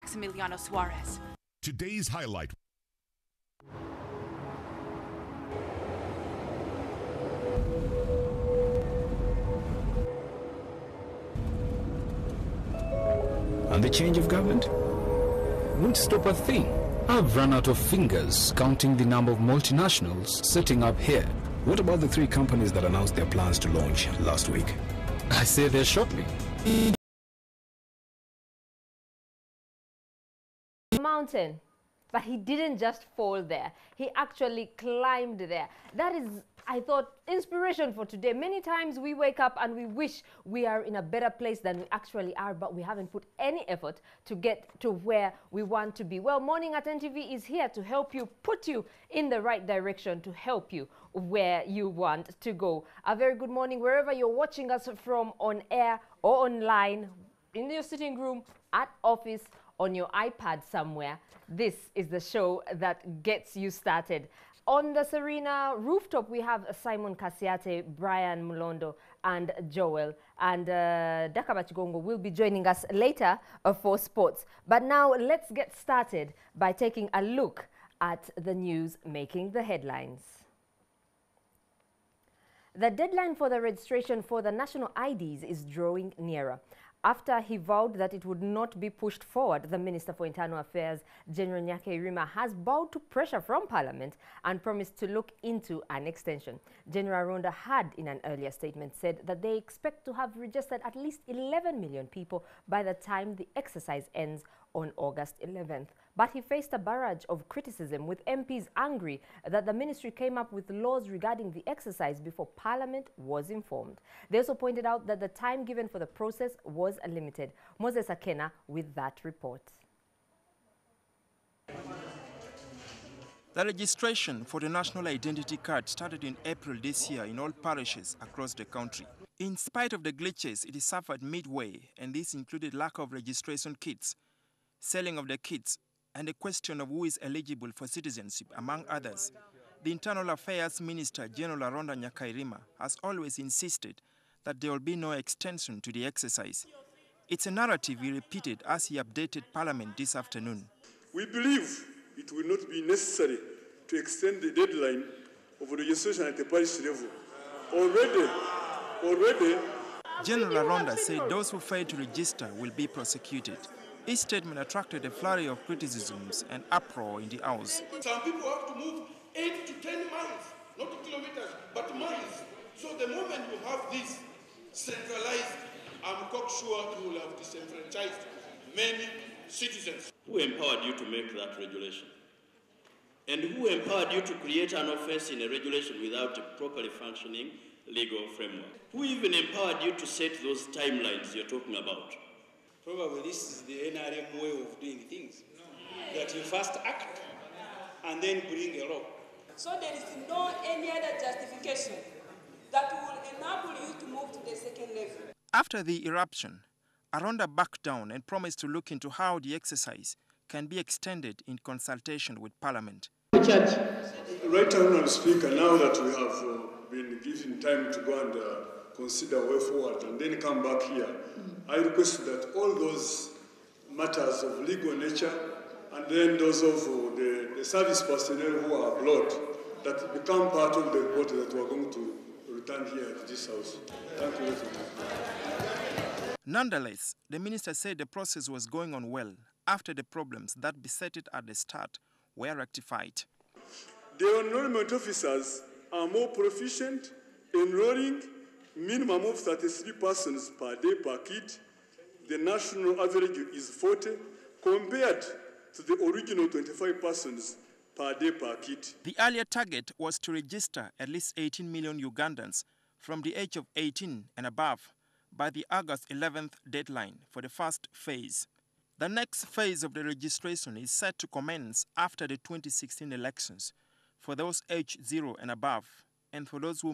Maximiliano Suarez. Today's highlight. And the change of government won't stop a thing. I've run out of fingers counting the number of multinationals setting up here. What about the 3 companies that announced their plans to launch last week? I say they're shortly. Mountain, but he didn't just fall there. He actually climbed there. That is, I thought, inspiration for today. Many times we wake up and we wish we are in a better place than we actually are, but we haven't put any effort to get to where we want to be. Well, Morning at NTV is here to help you, put you in the right direction, to help you where you want to go. A very good morning wherever you're watching us from, on air or online, in your sitting room, at office, on your iPad somewhere. This is the show that gets you started. On the Serena rooftop, we have Simon Kasiate, Brian Mulondo, and Joel. And Dakaba Chigongo will be joining us later for sports. But now let's get started by taking a look at the news making the headlines. The deadline for the registration for the national IDs is drawing nearer. After he vowed that it would not be pushed forward, the Minister for Internal Affairs, General Nyakairima, has bowed to pressure from Parliament and promised to look into an extension. General Ronda had, in an earlier statement, said that they expect to have registered at least 11 million people by the time the exercise ends on August 11th. But he faced a barrage of criticism, with MPs angry that the ministry came up with laws regarding the exercise before Parliament was informed. They also pointed out that the time given for the process was limited. Moses Akena with that report. The registration for the National Identity Card started in April this year in all parishes across the country. In spite of the glitches, it suffered midway, and this included lack of registration kits, selling of the kits, and the question of who is eligible for citizenship, among others. The Internal Affairs Minister, General Ronda Nyakairima, has always insisted that there will be no extension to the exercise. It's a narrative he repeated as he updated Parliament this afternoon. We believe it will not be necessary to extend the deadline of registration at the parish level. Already, General Ronda said those who fail to register will be prosecuted. His statement attracted a flurry of criticisms and uproar in the House. Some people have to move 8 to 10 miles, not kilometers, but miles. So the moment you have this centralized, I'm cocksure you will have disenfranchised many citizens. Who empowered you to make that regulation? And who empowered you to create an offense in a regulation without a properly functioning legal framework? Who even empowered you to set those timelines you're talking about? Probably this is the NRM way of doing things. That you first act and then bring a law. So there is no any other justification that will enable you to move to the second level. After the eruption, Aronda backed down and promised to look into how the exercise can be extended in consultation with Parliament. Right Honourable Speaker, now that we have been given time to go and consider way forward and then come back here, I request that all those matters of legal nature and then those of the service personnel who are abroad, that become part of the report that we are going to return here to this House. Thank you very much. Nonetheless, the minister said the process was going on well after the problems that beset it at the start were rectified. The enrollment officers are more proficient, enrolling minimum of 33 persons per day per kid. The national average is 40, compared to the original 25 persons per day per kid. The earlier target was to register at least 18 million Ugandans from the age of 18 and above by the August 11th deadline for the first phase. The next phase of the registration is set to commence after the 2016 elections for those aged 0 and above, and for those who...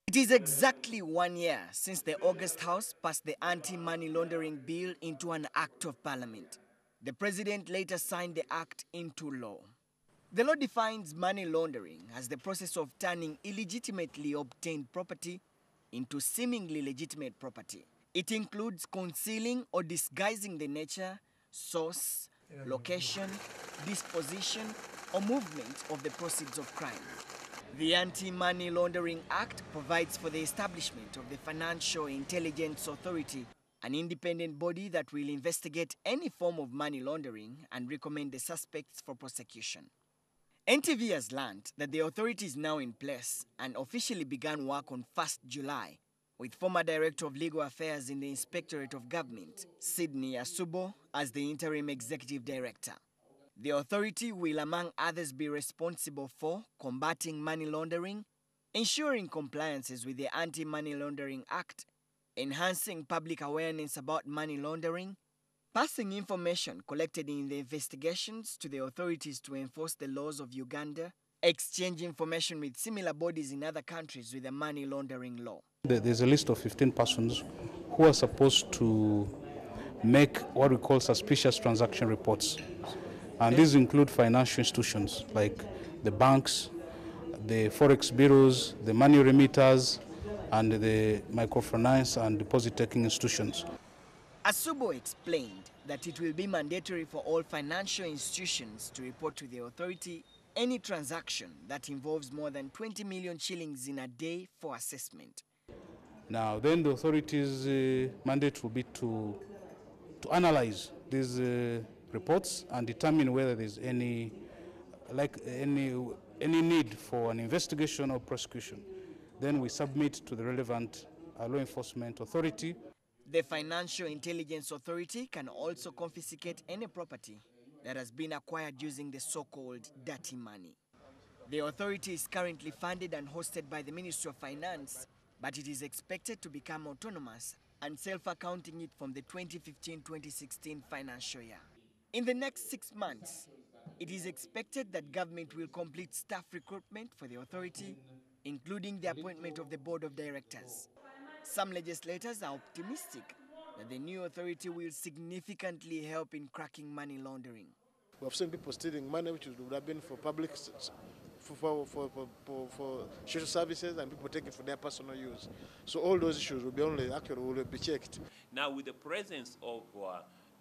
It is exactly 1 year since the August House passed the Anti-Money Laundering Bill into an Act of Parliament. The President later signed the Act into law. The law defines money laundering as the process of turning illegitimately obtained property into seemingly legitimate property. It includes concealing or disguising the nature, source, location, disposition, or movement of the proceeds of crime. The Anti-Money Laundering Act provides for the establishment of the Financial Intelligence Authority, an independent body that will investigate any form of money laundering and recommend the suspects for prosecution. NTV has learned that the authority is now in place and officially began work on 1st July, with former Director of Legal Affairs in the Inspectorate of Government, Sydney Asubo, as the interim executive director. The authority will, among others, be responsible for combating money laundering, ensuring compliances with the Anti-Money Laundering Act, enhancing public awareness about money laundering, passing information collected in the investigations to the authorities to enforce the laws of Uganda, exchange information with similar bodies in other countries with a money laundering law. There's a list of 15 persons who are supposed to make what we call suspicious transaction reports. And these include financial institutions like the banks, the forex bureaus, the money remitters, and the microfinance and deposit-taking institutions. Asubo explained that it will be mandatory for all financial institutions to report to the authority any transaction that involves more than 20 million shillings in a day for assessment. Now, then the authorities' mandate will be to analyze these reports and determine whether there's any need for an investigation or prosecution. Then we submit to the relevant law enforcement authority. The Financial Intelligence Authority can also confiscate any property that has been acquired using the so-called dirty money. The authority is currently funded and hosted by the Ministry of Finance, but it is expected to become autonomous and self-accounting it from the 2015-2016 financial year. In the next 6 months, it is expected that government will complete staff recruitment for the authority, including the appointment of the board of directors. Some legislators are optimistic that the new authority will significantly help in cracking money laundering. We have seen people stealing money which would have been for public, for social services, and people taking it for their personal use. So all those issues will be checked. Now, with the presence of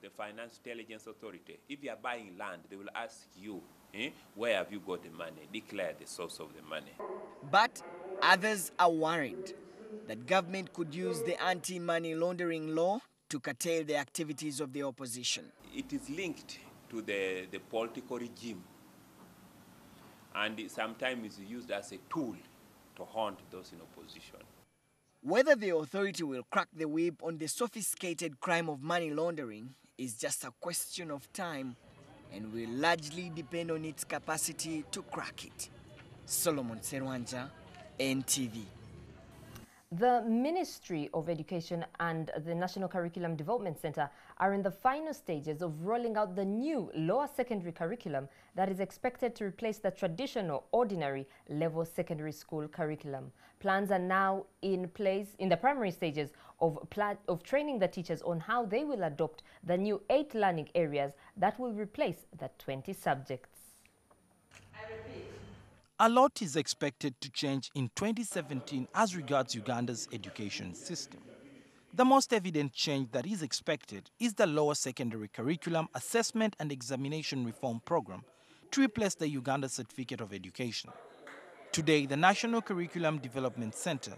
the Financial Intelligence Authority, if you are buying land, they will ask you, where have you got the money? Declare the source of the money. But others are worried that government could use the anti-money laundering law to curtail the activities of the opposition. It is linked to the political regime, and it sometimes is used as a tool to haunt those in opposition. Whether the authority will crack the whip on the sophisticated crime of money laundering is just a question of time and will largely depend on its capacity to crack it. Solomon Serwanja, NTV. The Ministry of Education and the National Curriculum Development Center are in the final stages of rolling out the new lower secondary curriculum that is expected to replace the traditional ordinary level secondary school curriculum. Plans are now in place in the primary stages of training the teachers on how they will adopt the new 8 learning areas that will replace the 20 subjects. A lot is expected to change in 2017 as regards Uganda's education system. The most evident change that is expected is the lower secondary curriculum assessment and examination reform program to replace the Uganda Certificate of Education. Today, the National Curriculum Development Center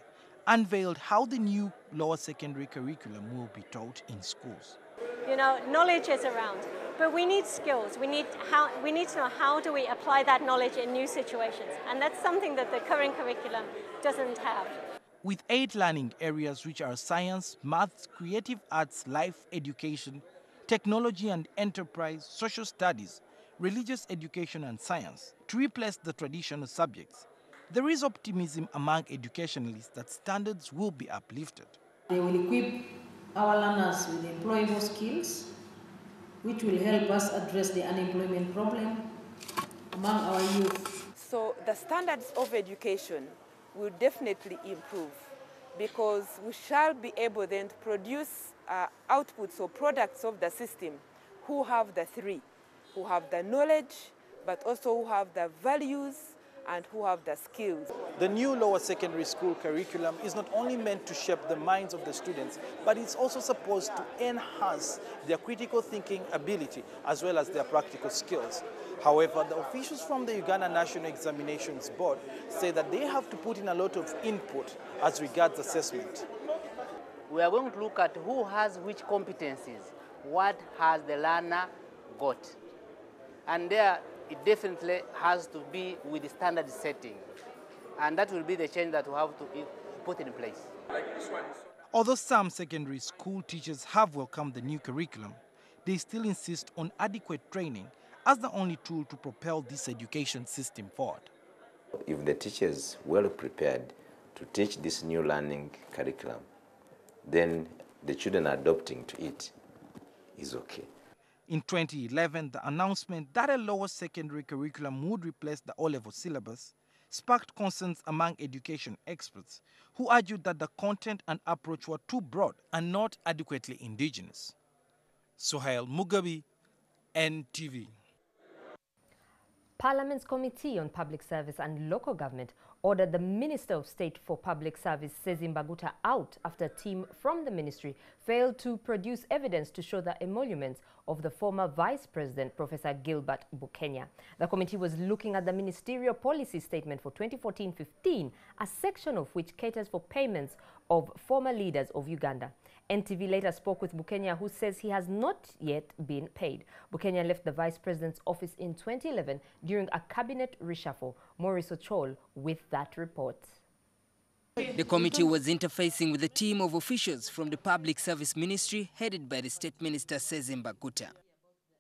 unveiled how the new lower secondary curriculum will be taught in schools. You know, knowledge is around, but we need skills. We need to know how do we apply that knowledge in new situations, and that's something that the current curriculum doesn't have. With 8 learning areas which are science, maths, creative arts, life education, technology and enterprise, social studies, religious education and science, to replace the traditional subjects, there is optimism among educationalists that standards will be uplifted. They will equip our learners with employable skills, which will help us address the unemployment problem among our youth. So the standards of education will definitely improve because we shall be able then to produce outputs or products of the system who have the 3, who have the knowledge, but also who have the values and who have the skills. The new lower secondary school curriculum is not only meant to shape the minds of the students, but it's also supposed to enhance their critical thinking ability as well as their practical skills. However, the officials from the Uganda National Examinations Board say that they have to put in a lot of input as regards assessment. We are going to look at who has which competencies, what has the learner got. And there, it definitely has to be with the standard setting. And that will be the change that we have to put in place. Although some secondary school teachers have welcomed the new curriculum, they still insist on adequate training as the only tool to propel this education system forward. If the teacher is well prepared to teach this new learning curriculum, then the children adopting to it is okay. In 2011, the announcement that a lower secondary curriculum would replace the O-level syllabus sparked concerns among education experts who argued that the content and approach were too broad and not adequately indigenous. Sohail Mugabi, NTV. Parliament's Committee on Public Service and Local Government ordered the Minister of State for Public Service, Sezi Mbaguta, out after a team from the ministry failed to produce evidence to show the emoluments of the former Vice President, Professor Gilbert Bukenya. The committee was looking at the ministerial policy statement for 2014-15, a section of which caters for payments of former leaders of Uganda. NTV later spoke with Bukenya, who says he has not yet been paid. Bukenya left the Vice President's office in 2011 during a cabinet reshuffle. Maurice Ochol with that report. The committee was interfacing with a team of officials from the Public Service Ministry headed by the State Minister Sezi Mbaguta.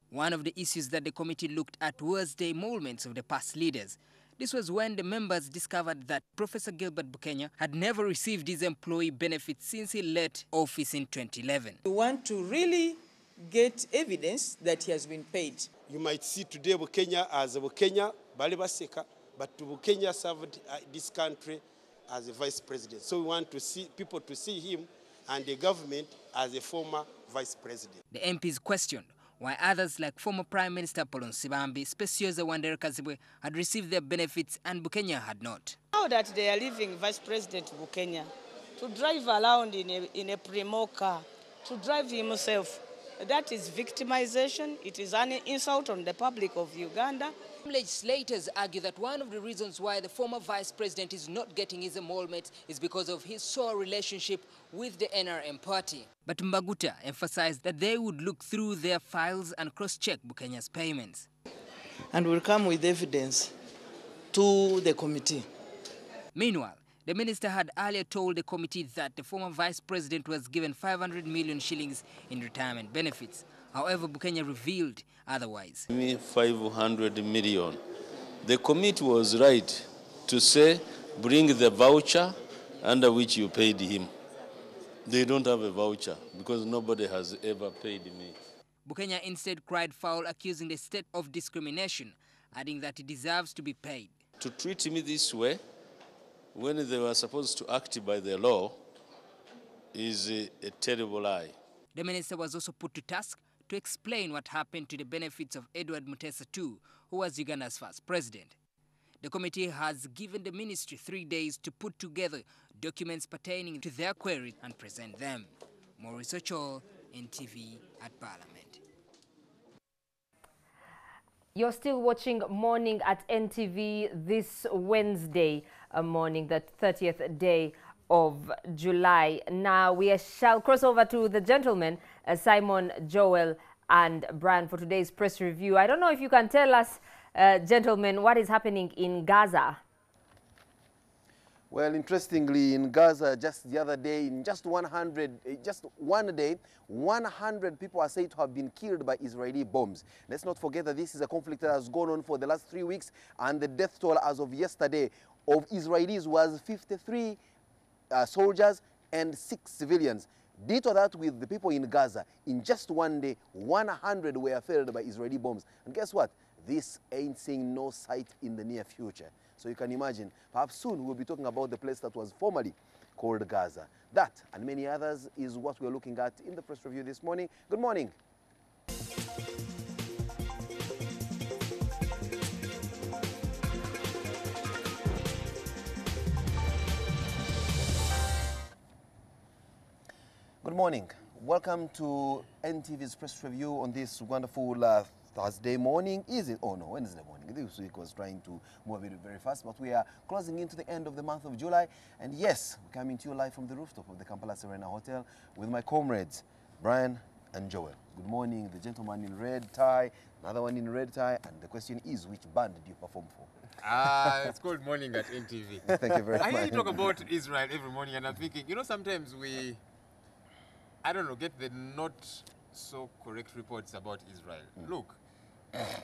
One of the issues that the committee looked at was the emoluments of the past leaders. This was when the members discovered that Professor Gilbert Bukenya had never received his employee benefits since he left office in 2011. We want to really get evidence that he has been paid. You might see today Bukenya as a Bukenya, Balibaseka, but Bukenya served this country as a vice president. So we want to see people to see him and the government as a former vice president. The MPs questioned why others like former Prime Minister Paulon Sibambi, Specioza Wandera Kazibwe had received their benefits and Bukenya had not. Now that they are leaving Vice President Bukenya to drive around in a Primo car, to drive himself, that is victimization. It is an insult on the public of Uganda. Legislators argue that one of the reasons why the former vice president is not getting his emoluments is because of his sore relationship with the NRM party. But Mbaguta emphasized that they would look through their files and cross-check Bukenya's payments. And will come with evidence to the committee. Meanwhile, the minister had earlier told the committee that the former vice president was given 500 million shillings in retirement benefits. However, Bukenya revealed otherwise. 500 million. The committee was right to say, bring the voucher under which you paid him. They don't have a voucher because nobody has ever paid me. Bukenya instead cried foul, accusing the state of discrimination, adding that he deserves to be paid. To treat me this way, when they were supposed to act by the law, is a terrible lie. The minister was also put to task to explain what happened to the benefits of Edward Mutesa II, who was Uganda's first president. The committee has given the ministry 3 days to put together documents pertaining to their queries and present them. Maurice Ochol, NTV at Parliament. You're still watching Morning at NTV this Wednesday morning, the 30th day of July. Now we shall cross over to the gentlemen, Simon, Joel and Brian, for today's press review. I don't know if you can tell us, gentlemen, what is happening in Gaza. Well, interestingly, in Gaza, just the other day, in just one day, 100 people are said to have been killed by Israeli bombs. Let's not forget that this is a conflict that has gone on for the last 3 weeks, and the death toll as of yesterday of Israelis was 53 soldiers and 6 civilians. Ditto that with the people in Gaza. In just one day, 100 were felled by Israeli bombs. And guess what? This ain't seeing no sight in the near future. So you can imagine, perhaps soon we'll be talking about the place that was formerly called Gaza. That and many others is what we're looking at in the press review this morning. Good morning. Good morning. Welcome to NTV's press review on this wonderful Thursday morning. Is it? Oh no, Wednesday morning. This week was trying to move very, very fast, but we are closing into the end of the month of July. And yes, we're coming to you live from the rooftop of the Kampala Serena Hotel with my comrades, Brian and Joel. Good morning, the gentleman in red tie, another one in red tie, and the question is, which band do you perform for? It's called Morning at NTV. Thank you very much. I hear you talk about Israel every morning, and I'm thinking, you know, sometimes we, I don't know, get the not so correct reports about Israel. Look,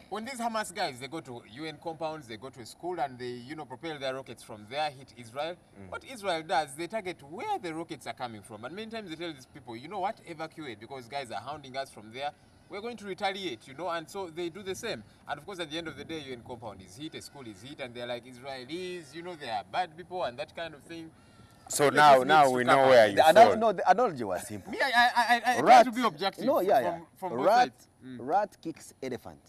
when these Hamas guys, they go to UN compounds, they go to a school, and they, you know, propel their rockets from there, hit Israel. What Israel does, they target where the rockets are coming from. And many times they tell these people, you know what, evacuate, because guys are hounding us from there. We're going to retaliate, you know, and so they do the same. And of course, at the end of the day, UN compound is hit, a school is hit, and they're like, Israelis, you know, they are bad people and that kind of thing. So now we know where you fall. No, the analogy was simple. Me, I try to be objective. No, from both sides. Rat kicks elephant.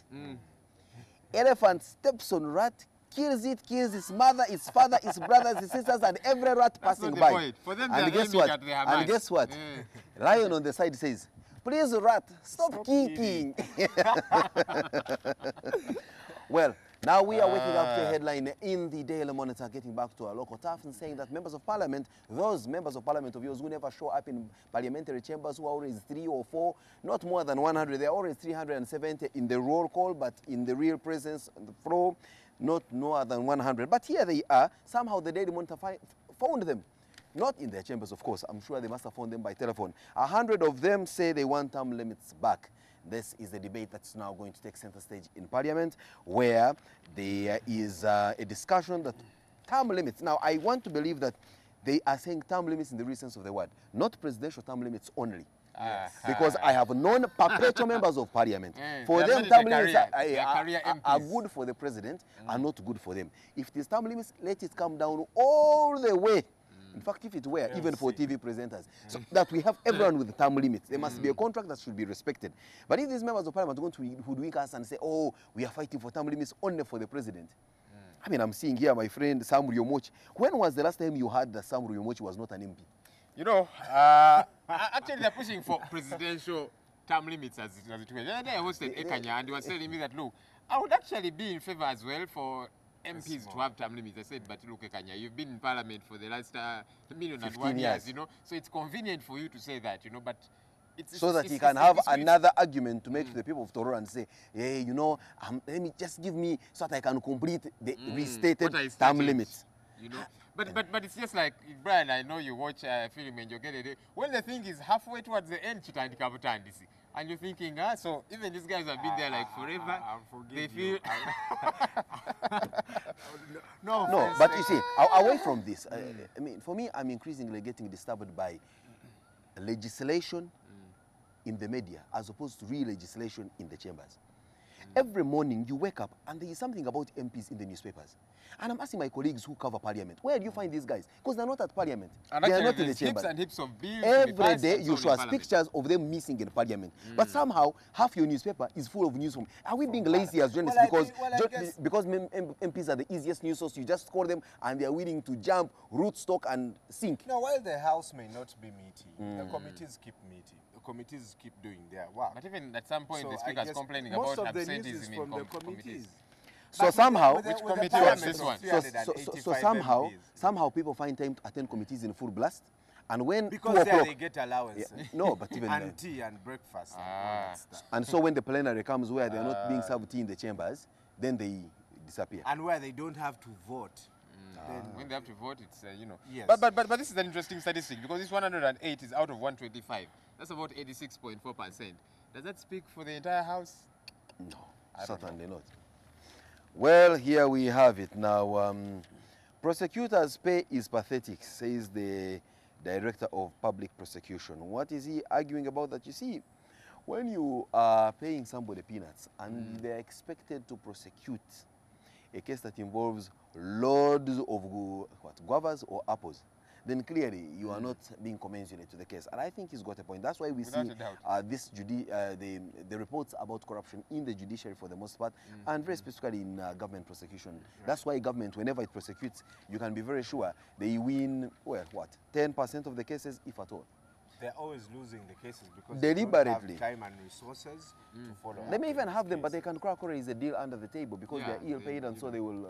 Elephant steps on rat, kills it, kills its mother, its father, its brothers, its sisters, and every rat passing by. Point. For them, and guess what? And guess what? Lion on the side says, "Please, rat, stop kicking." Well, now we are waking up to a headline in the Daily Monitor, getting back to our local turf and saying that members of parliament, those members of parliament of yours who never show up in parliamentary chambers, who are always 3 or 4, not more than 100, they are always 370 in the roll call, but in the real presence on the floor, not more than 100. But here they are. Somehow the Daily Monitor found them. Not in their chambers, of course. I'm sure they must have found them by telephone. 100 of them say they want term limits back. This is the debate that's now going to take center stage in Parliament, where there is a discussion that term limits. Now, I want to believe that they are saying term limits in the real sense of the word, not presidential term limits only. Because I have known perpetual members of Parliament. For them, term limits are good for the president, are not good for them. If these term limits, let it come down all the way. In fact, if it were, even for TV presenters, so that we have everyone with term limits, there must be a contract that should be respected. But if these members of parliament are going to hoodwink us and say, oh, we are fighting for term limits only for the president. I mean, I'm seeing here my friend Sam Ryomochi. When was the last time you heard that Sam Ryomochi was not an MP? You know, actually they're pushing for presidential term limits as it were. The other day I hosted Ekanya and he was telling me that, look, I would actually be in favor as well for MPs to have term limits. I said, but look, Ekanya, you've been in parliament for the last 1,000,001 years, you know, so it's convenient for you to say that, you know, but it's so that he can have another argument to make to the people of Tororo and say, hey, you know, let me just give me so that I can complete the restated term limits. You know, but it's just like, Brian, I know you watch a film and you get it. When the thing is halfway towards the end, and you're thinking, so even these guys have been there like forever. They feel no, but you see, away from this, I mean, for me, I'm increasingly getting disturbed by legislation in the media as opposed to real legislation in the chambers. Every morning you wake up and there is something about MPs in the newspapers. And I'm asking my colleagues who cover parliament, where do you find these guys? Because they're not at parliament. And they are not in the chambers. Heaps and heaps of bills. Every day you show us pictures of them missing in parliament. But somehow half your newspaper is full of news from. Are we being lazy as journalists because MPs are the easiest news source? You just call them and they are willing to jump, rootstock and sink. No, while the House may not be meety, the committees keep meeting. Committees keep doing their work. But even at some point, the speaker is complaining about absenteeism in committees. So somehow, which committee was this one? So somehow people find time to attend committees in full blast, and when because they get allowance. No, but even and tea and breakfast. And so when the plenary comes where they are not being served tea in the chambers, then they disappear. And where they don't have to vote. When they have to vote, it's you know. Yes. But this is an interesting statistic because this 108 is out of 125. That's about 86.4%. Does that speak for the entire House? No, certainly not. Well, here we have it now. Prosecutors' pay is pathetic, says the Director of Public Prosecution. What is he arguing about? That you see, when you are paying somebody peanuts and they're expected to prosecute a case that involves loads of guavas or apples, then clearly you are not being commensurate to the case. And I think he's got a point. That's why we see the reports about corruption in the judiciary for the most part, and very specifically in government prosecution. Right. That's why government, whenever it prosecutes, you can be very sure they win, well, what, 10% of the cases, if at all. They're always losing the cases because Deliberately. they don't have time and resources to follow They up may with even these have them, but cases. they can crack or raise a deal under the table because Yeah, they're ill-paid, and so they will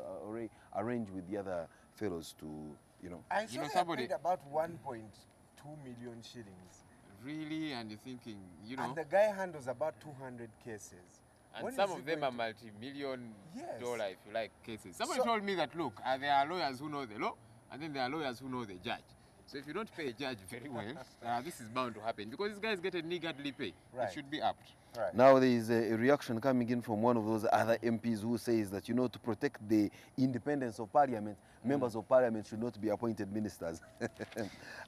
arrange with the other fellows to, you know. I saw somebody- paid about 1.2 million shillings. Really? And you're thinking, you know. And the guy handles about 200 cases. And When some is of he them are going multi-million Yes. dollar, if you like, cases. Somebody So- told me that, look, there are lawyers who know the law, and then there are lawyers who know the judge. So if you don't pay a judge very well, this is bound to happen because these guys get a niggardly pay. Right. It should be upped. Right. Now there is a reaction coming in from one of those other MPs who says that, you know, to protect the independence of parliament, members of parliament should not be appointed ministers.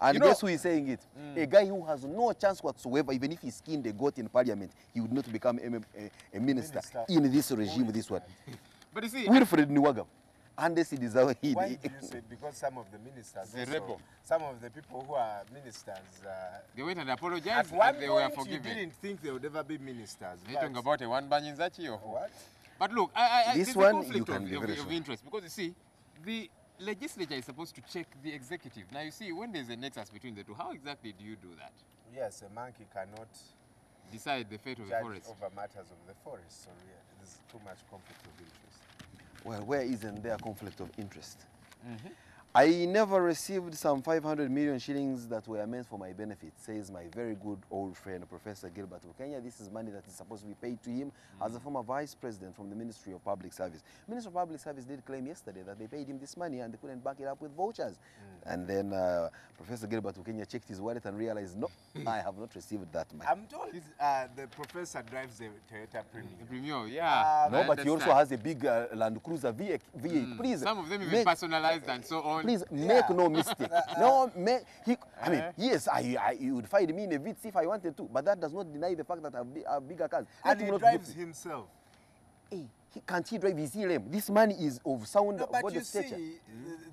And You know- guess who is saying it? A guy who has no chance whatsoever, even if he skinned a goat in parliament, he would not become a minister in this regime, this one. But you see, Wilfred Niwaga. And this is how he Why do you say? Because some of the ministers, The also, rebel. some of the people who are ministers, they went and apologized at one and they were point forgiven. you didn't think they would ever be ministers. Are you talking about a one banyan zachi or what? But look, This there's one, a conflict you can be very of sure. interest because you see, the legislature is supposed to check the executive. Now you see, when there's a nexus between the two, how exactly do you do that? Yes, a monkey cannot decide the fate of the judge forest over matters of the forest. So yeah, there's too much conflict of interest. Well, where isn't there conflict of interest? I never received some 500 million shillings that were meant for my benefit, says my very good old friend, Professor Gilbert Bukenya. This is money that is supposed to be paid to him as a former vice president from the Ministry of Public Service. Ministry of Public Service did claim yesterday that they paid him this money and they couldn't back it up with vouchers. And then Professor Gilbert Bukenya checked his wallet and realized, no, I have not received that money. I'm told the professor drives the Toyota Premium. Premium, yeah. No, but he also has a big Land Cruiser V8. Please, Some of them even make- personalized and so on. Please make no mistake. No, I mean, yes, you would find me in a Vitz if I wanted to, but that does not deny the fact that I have bigger cars. And Let he him not drives do it. himself. Hey, can't he drive? Is he lame? This man is of sound No, but body you stature. see,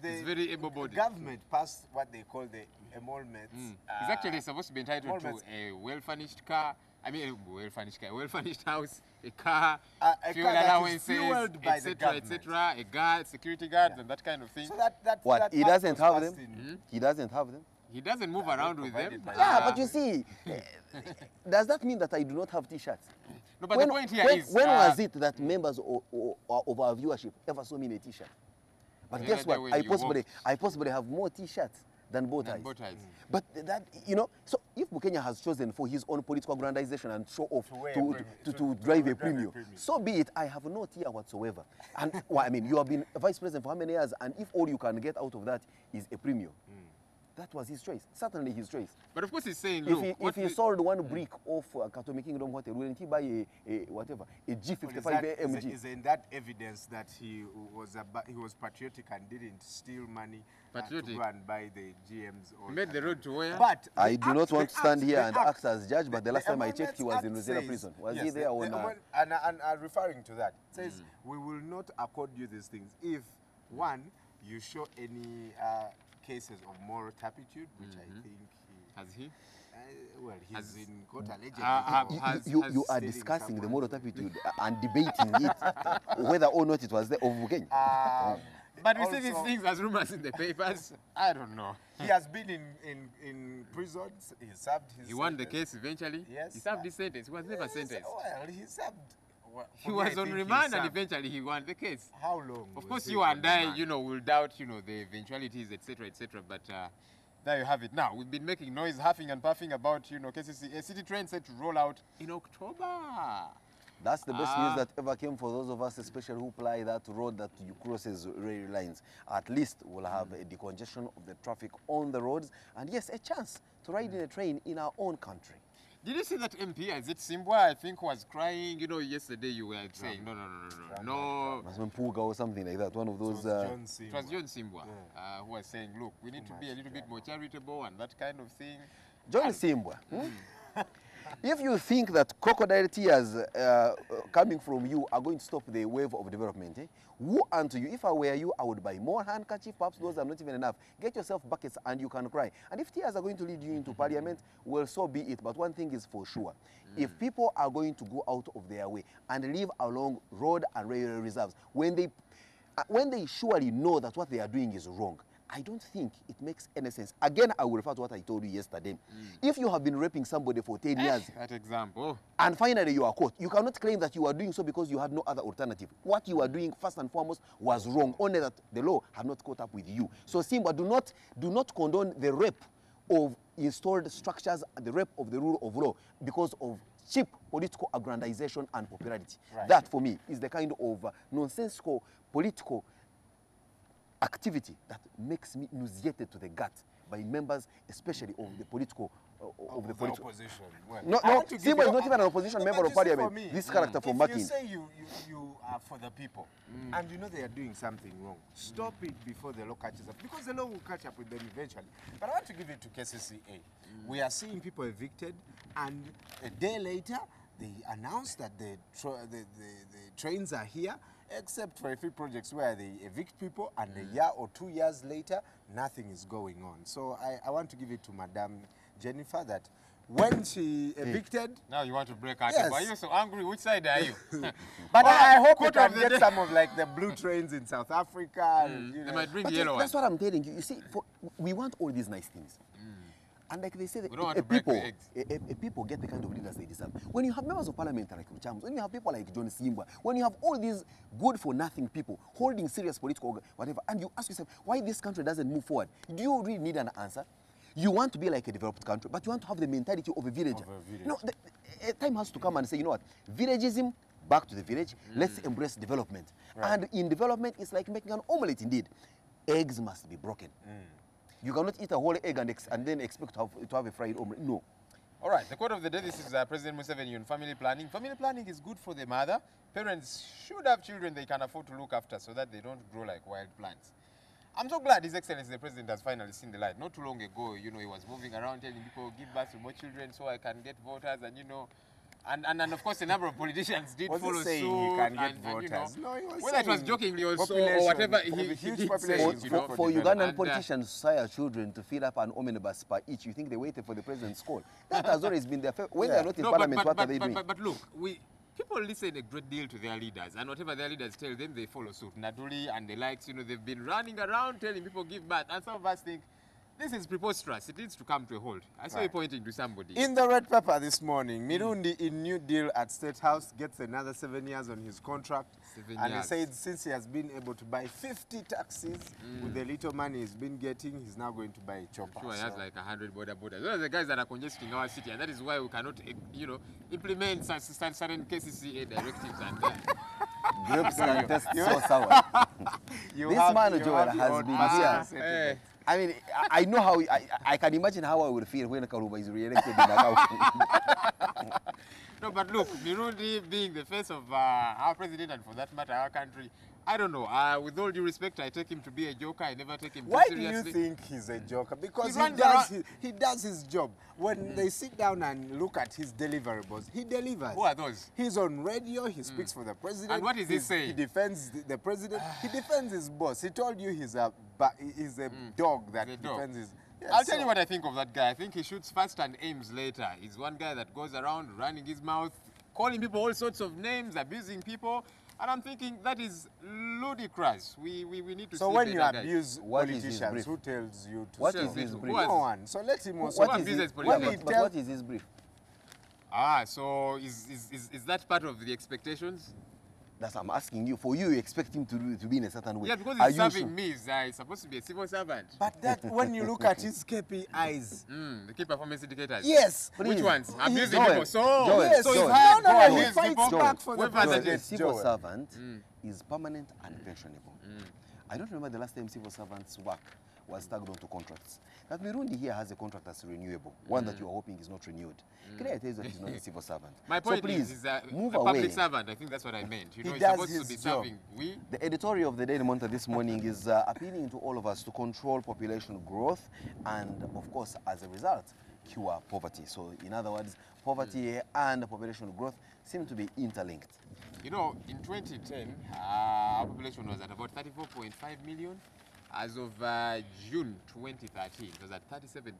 It's very able-bodied. government passed what they call the emoluments. He's actually supposed to be entitled to emoluments. a well-furnished car. I mean, a well-furnished car, a well-furnished house, a car, A fuel car that is allowances, fueled by the etc., government. etc., a guard, security guards, and that kind of thing. So that What? He doesn't part have was them? passed in- He doesn't have them? He doesn't move around with them. Yeah, but you see, does that mean that I do not have T-shirts? No, but when, the point here when, is, when was it that members of our viewership ever saw me in a T-shirt? But The guess other what? day when you I possibly have more T-shirts than bow ties. But that, you know, so if Bukenya has chosen for his own political aggrandization and show off to drive a premium, so be it. I have no tear whatsoever. And well, I mean, you have been vice president for how many years? And if all you can get out of that is a premium, that was his choice. Certainly his choice. But of course he's saying, If look, he, what if he the- sold one brick of Katomi Kingdom Hotel, wouldn't he buy a whatever, a G55 AMG? Is in that evidence that he was patriotic and didn't steal money to Patriotic. go and buy the GMs? Or Made the road to where? But I do not the want to stand act- here the and act- act as judge, but the last time I checked, he was in Emoluments Rosella Act prison. says- Was yes, he there or the not? and referring to that, says we will not accord you these things if, one, you show any cases of moral turpitude, which I think he... Has he? Well, he's in court allegedly. You are discussing the moral turpitude and debating it, whether or not it was there of Bukenya. But we see these Also- things as rumors in the papers. I don't know. He has been in prisons. He served his He won the sentence. case eventually. Yes. He served his sentence. He was never sentenced. Well, he served. He was on remand and eventually he won the case. How long? Of was course, he you on and I, remand? you know, will doubt, you know, the eventualities, etc., etc. But there you have it. Now we've been making noise, huffing and puffing about, you know, KCC, a city train set to roll out in October. That's the best news that ever came for those of us, especially who ply that road that you crosses rail lines. At least we'll have a decongestion of the traffic on the roads, and yes, a chance to ride in a train in our own country. Did you see that MP, is it Simbwa, I think, was crying? You know, yesterday you were saying, no. Mpuga or something like that. One of those. It was John Simbwa who was saying, look, we need to be a little bit more charitable and that kind of thing. John Simbwa. If you think that crocodile tears coming from you are going to stop the wave of development, woe unto you. If I were you, I would buy more handkerchiefs. Perhaps those are not even enough. Get yourself buckets and you can cry. And if tears are going to lead you into parliament, well, so be it. But one thing is for sure. If people are going to go out of their way and live along road and railway reserves, when they surely know that what they are doing is wrong, I don't think it makes any sense. Again, I will refer to what I told you yesterday. If you have been raping somebody for 10 years, that example, and finally you are caught, you cannot claim that you are doing so because you had no other alternative. What you are doing, first and foremost, was wrong, only that the law had not caught up with you. So Simba, do not condone the rape of installed structures, the rape of the rule of law because of cheap political aggrandization and popularity. Right. That, for me, is the kind of nonsensical political activity that makes me nauseated to the gut by members, especially of the political of the political opposition. Well, no, Simba is not even an opposition member of parliament. Me, This character from Martin. If you say you are for the people, and you know they are doing something wrong, stop it before the law catches up, because the law will catch up with them eventually. But I want to give it to KCCA. We are seeing people evicted, and a day later, they announced that the trains are here, except for a few projects where they evict people, and a year or 2 years later, nothing is going on. So I want to give it to Madam Jennifer that when she evicted... Now you want to break out. Yes. Why are you so angry? Which side are you? But I hope we quote can of the get day. some of like the blue trains in South Africa. And, you They know. might bring But the yellow that's one. what I'm telling you. You see, we want all these nice things. And like they say, We don't want to break the eggs. a people get the kind of leaders they deserve. When you have members of parliament like Ruchams, when you have people like John Simba, when you have all these good-for-nothing people holding serious political whatever, and you ask yourself why this country doesn't move forward, do you really need an answer? You want to be like a developed country, but you want to have the mentality of a villager. No, a time has to come and say, you know what, villagism, back to the village, let's embrace development. Right. And in development, it's like making an omelette indeed. Eggs must be broken. You cannot eat a whole egg and then expect to have a fried omelette. No. All right, the quote of the day, this is President Museveni on family planning. Family planning is good for the mother. Parents should have children they can afford to look after so that they don't grow like wild plants. I'm so glad His Excellency the President has finally seen the light. Not too long ago, you know, he was moving around telling people, give birth to more children so I can get voters, and you know, and of course a number of politicians did Was he follow saying suit. he can get and, you know, voters? No, he was whether it was saying jokingly or so, population, or whatever, for the huge did population say, you know, For Ugandan and, politicians to sire children to fill up an omnibus per each, you think they waited for the president's call? That has always been their when they're not in parliament, what are they doing? But look, people listen a great deal to their leaders, and whatever their leaders tell them, they follow suit. Naduli and the likes, you know, they've been running around telling people give birth, and some of us think, this is preposterous. It needs to come to a halt. I saw you pointing to somebody. In the red paper this morning, Mirundi in New Deal at State House gets another 7 years on his contract. 7 And years. he said since he has been able to buy 50 taxis with the little money he's been getting, he's now going to buy a chopper. Sure, he has like 100 borders. Those are the guys that are congesting our city, and that is why we cannot, you know, implement certain KCCA directives and Grapes can taste so sour. This man, Joel, has been here. I mean, I know how, I can imagine how I would feel when Karuba is re-elected in Dakar. No, but look, Mirundi being the face of our president, and for that matter, our country, I don't know. With all due respect, I take him to be a joker. I never take him Why too do you seriously. think he's a joker? Because He runs around- he does his job. When they sit down and look at his deliverables, he delivers. Who are those? He's on radio, he speaks for the president. And what is he saying? He defends the president. He defends his boss. He told you he's a dog that defends his... Yes, I'll tell you what I think of that guy. I think he shoots first and aims later. He's one guy that goes around running his mouth, calling people all sorts of names, abusing people. And I'm thinking that is ludicrous. We need to So see when you better abuse guys. politicians, who tells you to What stop? is his brief? No one. So let him also... What is his brief? So is that part of the expectations? That's what I'm asking you. For you expect him to be in a certain way. Yeah, because Are he's you serving sure? me. He's supposed to be a civil servant. But that, when you look at his KPIs... The key performance indicators. Yes. Which ones? Abusing Joel, people. So Joel, so Joel. he's hired No, to he abuse fights people. back for the Whoever that president. A is. civil Joel. servant is permanent and pensionable. I don't remember the last time civil servants' work was tagged onto contracts. That Mirundi here has a contract that's renewable, one that you are hoping is not renewed. Clearly tells that he's not a civil servant. My point so please, is that move a away. public servant, I think that's what I meant. You know, He he's does supposed to his be job. serving The editorial of the Daily Monitor this morning is appealing to all of us to control population growth and, of course, as a result, cure poverty. So, in other words, poverty and population growth seem to be interlinked. You know, in 2010, our population was at about 34.5 million. As of June 2013, it was at 37.5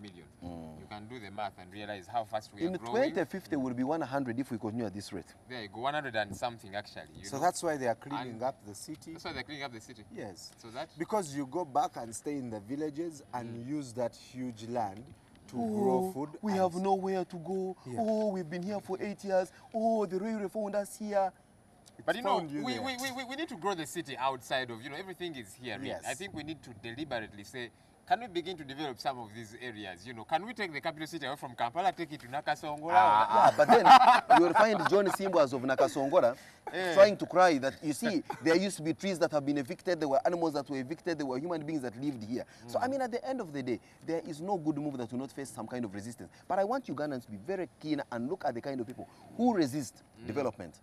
million. You can do the math and realize how fast we are growing. In 2050, will be 100 if we continue at this rate. There you go, 100 and something actually. So that's why they are cleaning up the city. That's why they're cleaning up the city. Yes. So that because you go back and stay in the villages and use that huge land to grow food. We have nowhere to go. Yeah. Oh, we've been here for 8 years. Oh, the railway found us here. But you know, we need to grow the city outside of, you know, everything is here. Really. Yes. I think we need to deliberately say, can we begin to develop some of these areas? You know, can we take the capital city away from Kampala, take it to Nakasongola? Yeah, but then you will find John Simbas of Nakasongola trying to cry that, you see, there used to be trees that have been evicted, there were animals that were evicted, there were human beings that lived here. So, I mean, at the end of the day, there is no good move that will not face some kind of resistance. But I want Ugandans to be very keen and look at the kind of people who resist development.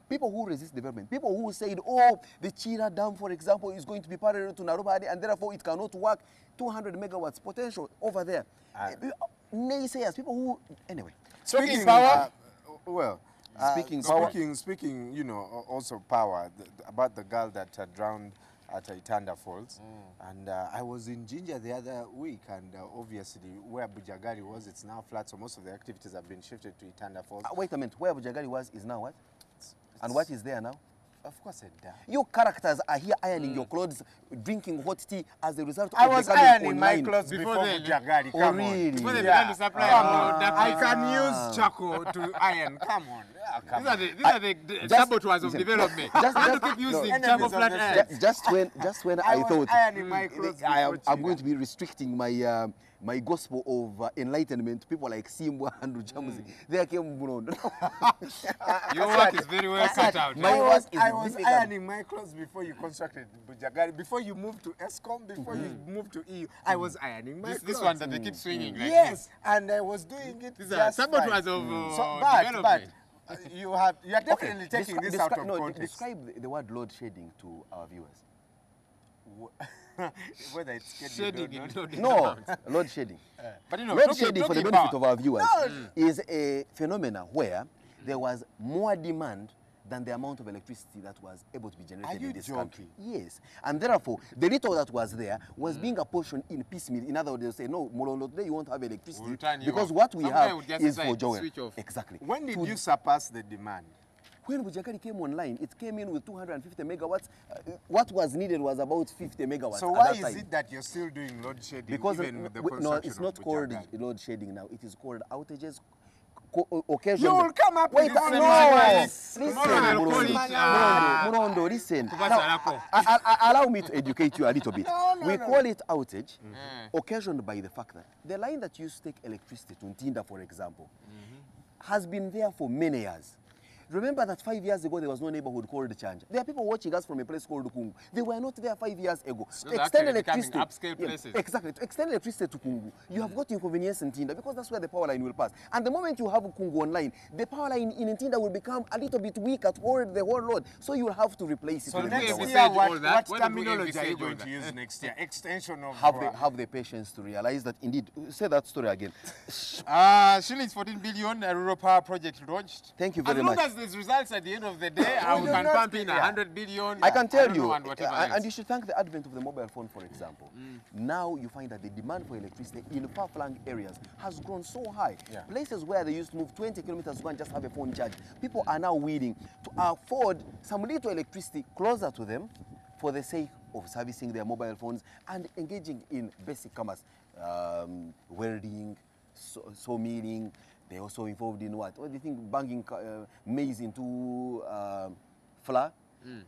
People who resist development, people who said, oh, the Chira Dam, for example, is going to be parallel to Narobadi and therefore it cannot work, 200 megawatts potential over there. Naysayers, people who, anyway. Speaking power, speaking, you know, also power, about the girl that drowned at Itanda Falls. And I was in Jinja the other week, and obviously where Bujagari was, it's now flat, so most of the activities have been shifted to Itanda Falls. Wait a minute, where Bujagari was is now what? And what is there now? Of course it does. Your characters are here ironing your clothes, drinking hot tea as a result of I was ironing online. my clothes before Bujagari. Oh, really? Before they began to supply I can use charcoal to iron. Come on. These are the saboteurs of development. Just keep using charcoal flat irons. Just when I thought ironing my clothes I'm going to be restricting my my gospel of enlightenment to people like Simba and Ruchamuzi. There came Burundi. Your work is very well cut out. I was ironing my clothes before you constructed Bujagari, before you moved to ESCOM, before you moved to EU. I was ironing my clothes. This one that they keep swinging like yes, this. And I was doing it. These are saboteurs of development. You are definitely taking this out of context. Describe the word load shedding to our viewers. Whether it's shedding no, load shedding. But you know, load shedding, for the benefit of our viewers, is a phenomenon where there was more demand than the amount of electricity that was able to be generated in this country. Yes. And therefore, the little that was there was being apportioned in piecemeal. In other words, they say, no, Molondo, today you won't have electricity because what we have is for Joel. Exactly. When did you surpass the demand? When Bujagari came online, it came in with 250 megawatts. What was needed was about 50 megawatts. So why is it that you're still doing load shedding? Because even with the no, it's not called load shedding now. It is called outages. Occasion. You will come up with Murondo, listen. Now, allow me to educate you a little bit. We call it outage, occasioned by the fact that the line that used to take electricity to Ntinda, for example, has been there for many years. Remember that 5 years ago, there was no neighborhood called Chanja. There are people watching us from a place called Kungu. They were not there 5 years ago. To extend electricity. Upscale places. Exactly. To extend electricity to Kungu, you have got inconvenience in Ntinda because that's where the power line will pass. And the moment you have Kungu online, the power line in Ntinda will become a little bit weaker to hold the whole load. So you will have to replace it. So next year, what terminology are you going to use next year? Extension of... Have the patience to realize that indeed... Say that story again. Shillings 14 billion, a rural power project launched. Thank you very much. As long as there's results at the end of the day, we can pump in 100 billion. I can tell you, and you should thank the advent of the mobile phone, for example. Now you find that the demand for electricity in far-flung areas has grown so high. Places where they used to move 20 kilometers to go and just have a phone charge, people are now willing to afford some little electricity closer to them for the sake of servicing their mobile phones and engaging in basic commerce, welding, sawmilling. They're also involved in what? What do you think? Banging maize into flour?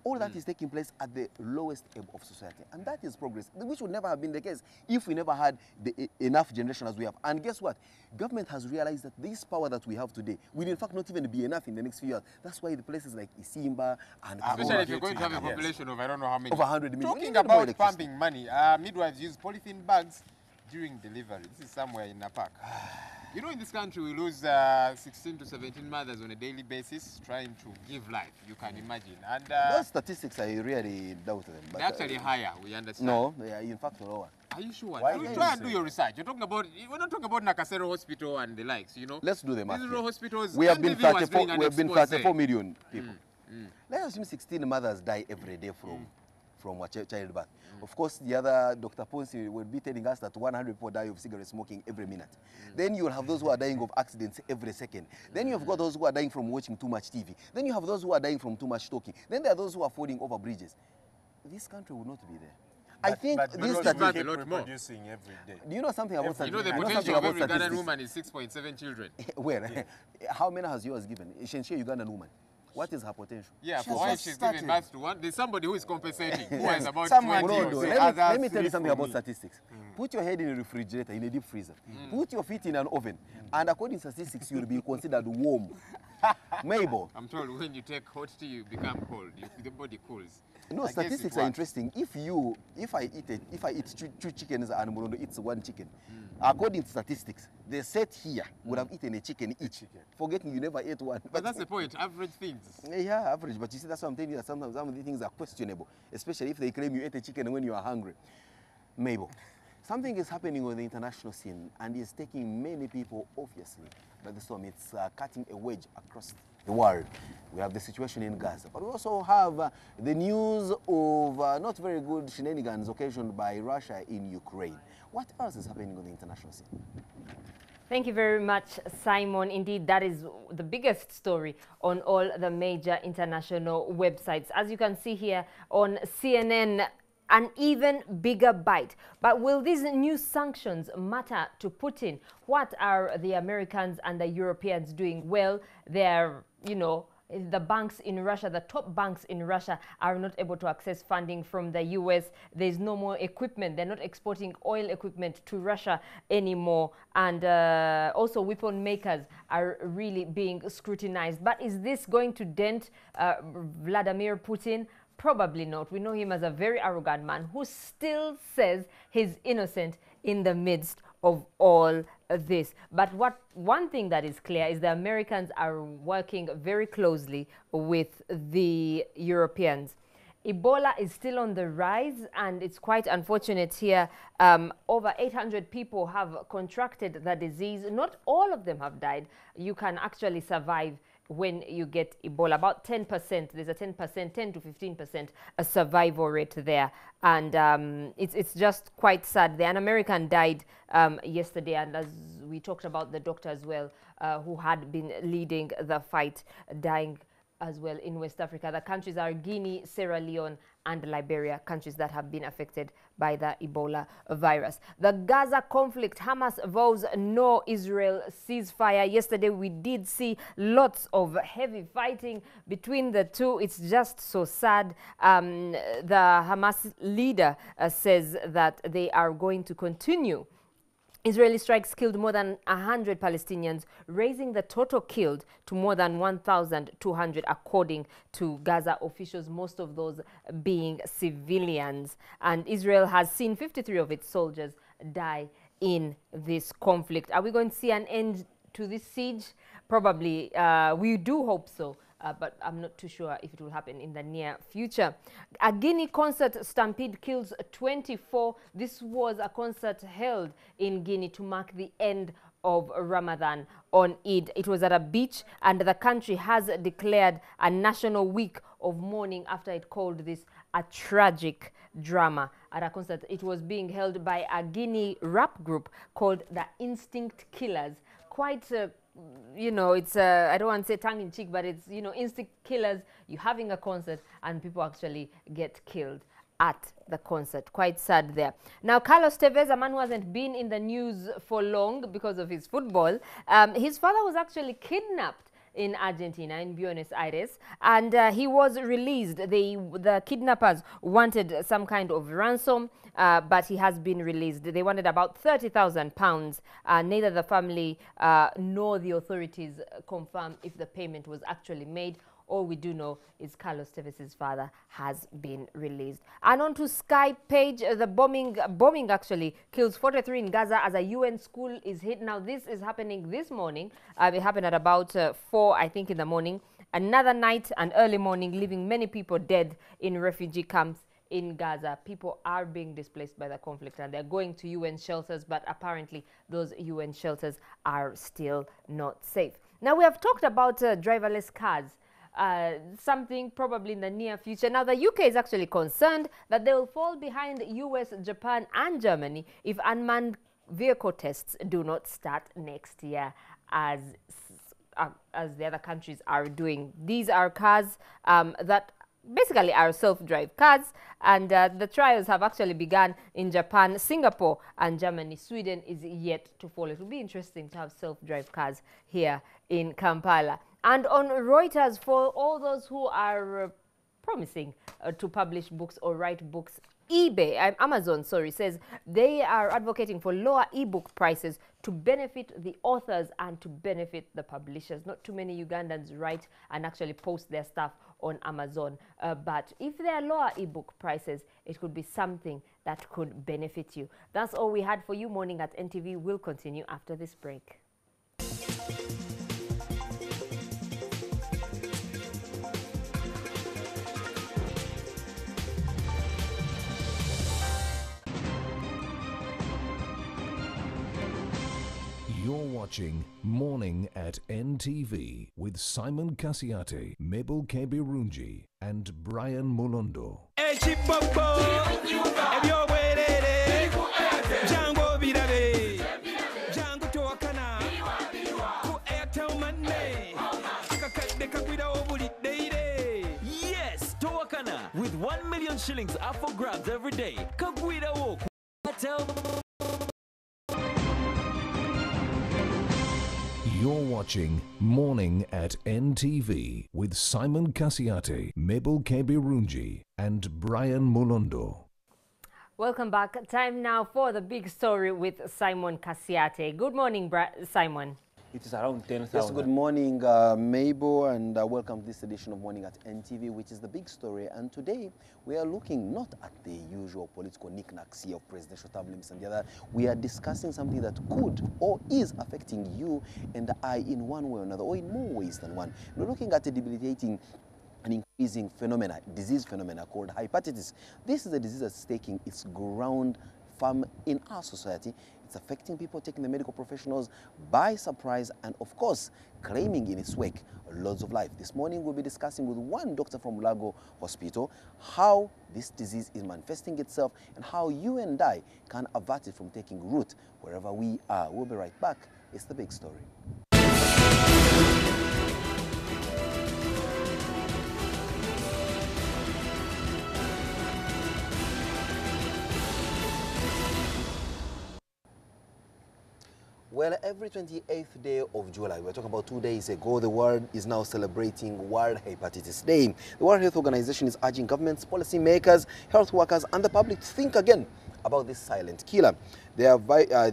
All that is taking place at the lowest ebb of society. And that is progress, which would never have been the case if we never had enough generation as we have. And guess what? Government has realized that this power that we have today will in fact not even be enough in the next few years. That's why the places like Isimba and... Especially if you're going to have a population of I don't know how many. Over 100 million. Talking about pumping money, midwives use polythene bags during delivery. This is somewhere in Napak. You know, in this country, we lose 16 to 17 mothers on a daily basis trying to give life, you can imagine. And those statistics, I really doubt them. But they're actually higher, we understand. No, they are in fact lower. Are you sure? Try and do your research. You're talking about, we're not talking about Nakasero Hospital and the likes, you know. Let's do the math. These rural hospitals, we have been 34 million people. Let's assume 16 mothers die every day from from childbirth. Of course, the other, Dr. Ponsi, will be telling us that 100 people die of cigarette smoking every minute. Then you will have those who are dying of accidents every second. Then you have got those who are dying from watching too much TV. Then you have those who are dying from too much talking. Then there are those who are falling over bridges. This country would not be there. I think this statistic, a lot more. Producing every day. Do you know something about statistics? You know the potential of every Ugandan woman is 6.7 children. Well, how many has yours given? Shenshia Ugandan woman. What is her potential? Yeah, for why she's giving birth to one, there's somebody who is compensating, who has about 20 let me tell you something about statistics. Put your head in a refrigerator, in a deep freezer. Put your feet in an oven, and according to statistics, you'll be considered warm. Mabel. I'm told when you take hot tea, you become cold. The body cools. No, statistics are interesting. If I eat two chickens and Murondo eats one chicken, according to statistics, the set here would have eaten a chicken each. Forgetting you never ate one. But that's the point, average things. Yeah, average. But you see, that's what I'm telling you, that sometimes some of the things are questionable, especially if they claim you ate a chicken when you are hungry. Mabel, something is happening on the international scene and is taking many people, obviously, by the storm. It's cutting a wedge across the world. We have the situation in Gaza, but we also have the news of not very good shenanigans occasioned by Russia in Ukraine. What else is happening on the international scene? Thank you very much, Simon. Indeed, that is the biggest story on all the major international websites. As you can see here on CNN, an even bigger bite. But will these new sanctions matter to Putin? What are the Americans and the Europeans doing? Well, they're, you know, the banks in Russia, the top banks in Russia are not able to access funding from the US. There's no more equipment. They're not exporting oil equipment to Russia anymore. And also weapon makers are really being scrutinized. But is this going to dent Vladimir Putin? Probably not. We know him as a very arrogant man who still says he's innocent in the midst of all this. But one thing that is clear is the Americans are working very closely with the Europeans. Ebola is still on the rise, and it's quite unfortunate here. Over 800 people have contracted the disease. Not all of them have died. You can actually survive when you get Ebola. About 10%, there's a 10%, 10 to 15% a survival rate there. And it's just quite sad. An American died yesterday, and as we talked about, the doctor as well, who had been leading the fight, dying as well in West Africa. The countries are Guinea, Sierra Leone, and Liberia, countries that have been affected by the Ebola virus. The Gaza conflict, Hamas vows no Israel ceasefire. Yesterday we did see lots of heavy fighting between the two. It's just so sad. The Hamas leader says that they are going to continue. Israeli strikes killed more than 100 Palestinians, raising the total killed to more than 1,200, according to Gaza officials, most of those being civilians. And Israel has seen 53 of its soldiers die in this conflict. Are we going to see an end to this siege? Probably. We do hope so. But I'm not too sure if it will happen in the near future. A Guinea concert stampede kills 24. This was a concert held in Guinea to mark the end of Ramadan on Eid. It was at a beach, and the country has declared a national week of mourning after it called this a tragic drama at a concert. It was being held by a Guinea rap group called the Instinct Killers. Quite you know, it's I don't want to say tongue-in-cheek, but it's, you know, instinct killers. You're having a concert and people actually get killed at the concert. Quite sad there. Now, Carlos Tevez, a man who hasn't been in the news for long because of his football, his father was actually kidnapped in Argentina, in Buenos Aires, and he was released. The kidnappers wanted some kind of ransom, but he has been released. They wanted about £30,000. Neither the family nor the authorities confirm if the payment was actually made. All we do know is Carlos Tevez's father has been released. And on to Sky page, the bombing actually kills 43 in Gaza as a UN school is hit. Now, this is happening this morning. It happened at about 4, I think, in the morning. Another night and early morning, leaving many people dead in refugee camps in Gaza. People are being displaced by the conflict and they're going to UN shelters, but apparently those UN shelters are still not safe. Now, we have talked about driverless cars. something probably in the near future. Now, the UK is actually concerned that they will fall behind US, Japan, and Germany if unmanned vehicle tests do not start next year, as the other countries are doing. These are cars that basically are self-drive cars, and the trials have actually begun in Japan, Singapore, and Germany. Sweden is yet to follow. It will be interesting to have self-drive cars here in Kampala. And on Reuters, for all those who are promising to publish books or write books, Amazon, says they are advocating for lower ebook prices to benefit the authors and to benefit the publishers. Not too many Ugandans write and actually post their stuff on Amazon. But if there are lower ebook prices, it could be something that could benefit you. That's all we had for you. Morning at NTV will continue after this break. You're watching Morning at NTV with Simon Kasiate, Mabel Kebirunji, and Brian Mulondo. Yes, Towakana with 1 million shillings up for grabs every day. Kagwida wo. You're watching Morning at NTV with Simon Kasiate, Mabel Kebirunji, and Brian Mulondo. Welcome back. Time now for the big story with Simon Kasiate. Good morning, Simon. It is around 10,000. Yes, good morning, Mabel, and welcome to this edition of Morning at NTV, which is the big story. And today, we are looking not at the usual political knickknacks here of presidential term limits and the other. We are discussing something that could or is affecting you and I in one way or another, or in more ways than one. We're looking at a debilitating an increasing disease phenomena called hepatitis. This is a disease that's taking its ground firm in our society. It's affecting people, taking the medical professionals by surprise, and of course, claiming in its wake loads of life. This morning, we'll be discussing with one doctor from Lago Hospital how this disease is manifesting itself and how you and I can avert it from taking root wherever we are. We'll be right back. It's the big story. Well, every 28th day of July, we're talking about 2 days ago, the world is now celebrating World Hepatitis Day. The World Health Organization is urging governments, policymakers, health workers, and the public to think again about this silent killer. The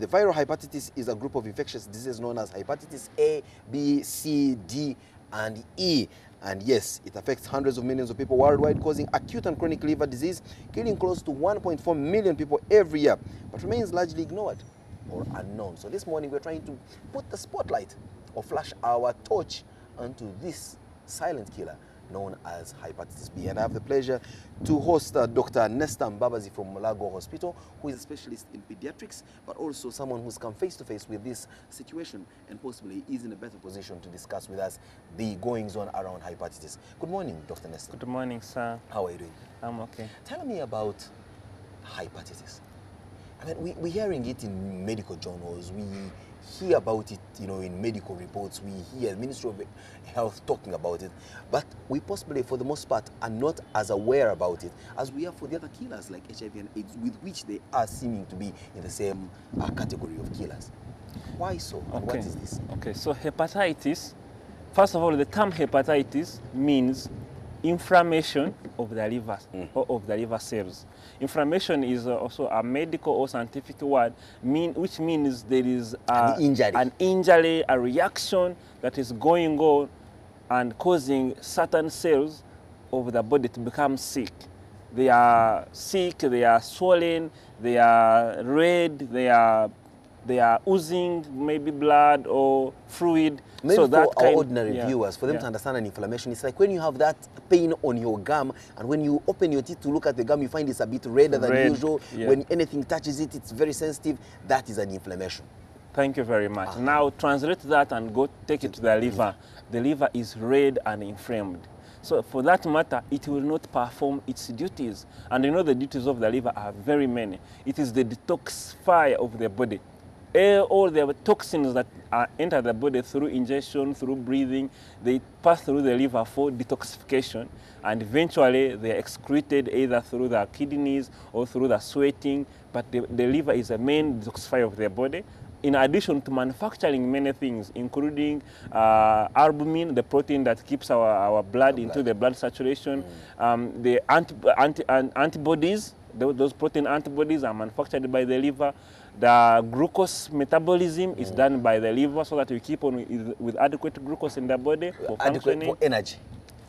viral hepatitis is a group of infectious diseases known as hepatitis A, B, C, D, and E. And yes, it affects hundreds of millions of people worldwide, causing acute and chronic liver disease, killing close to 1.4 million people every year, but remains largely ignored or unknown. So this morning we're trying to put the spotlight or flash our torch onto this silent killer known as hepatitis B. And I have the pleasure to host Dr. Nesta Mbabazi from Lago Hospital, who is a specialist in pediatrics, but also someone who's come face to face with this situation and possibly is in a better position to discuss with us the goings-on around hepatitis. Good morning, Dr. Nesta. Good morning, sir. How are you doing? I'm okay. Tell me about hepatitis. I mean, we're hearing it in medical journals. We hear about it, in medical reports. We hear the Ministry of Health talking about it. But we possibly, for the most part, are not as aware about it as we are for the other killers like HIV and AIDS, with which they are seeming to be in the same category of killers. Why so? And what is this? Okay, so hepatitis, first of all, the term hepatitis means inflammation of the liver or of the liver cells. Inflammation is also a medical or scientific word, which means there is an injury, a reaction that is going on and causing certain cells of the body to become sick. They are sick, they are swollen, they are red, they are oozing maybe blood or fluid. Maybe so that for our ordinary viewers, for them to understand an inflammation, it's like when you have that pain on your gum, and when you open your teeth to look at the gum, you find it's a bit redder than usual. When anything touches it, it's very sensitive. That is an inflammation. Thank you very much. Now translate that and go take it to the liver. The liver is red and inflamed. So for that matter, it will not perform its duties. And you know the duties of the liver are very many. It is the detoxifier of the body. All the toxins that enter the body through ingestion, through breathing, they pass through the liver for detoxification, and eventually they are excreted either through the kidneys or through the sweating, but the liver is the main detoxifier of the body, in addition to manufacturing many things, including albumin, the protein that keeps our blood into the blood saturation, the antibodies, those protein antibodies are manufactured by the liver. The glucose metabolism is done by the liver, so that we keep on with adequate glucose in the body for functioning. For energy.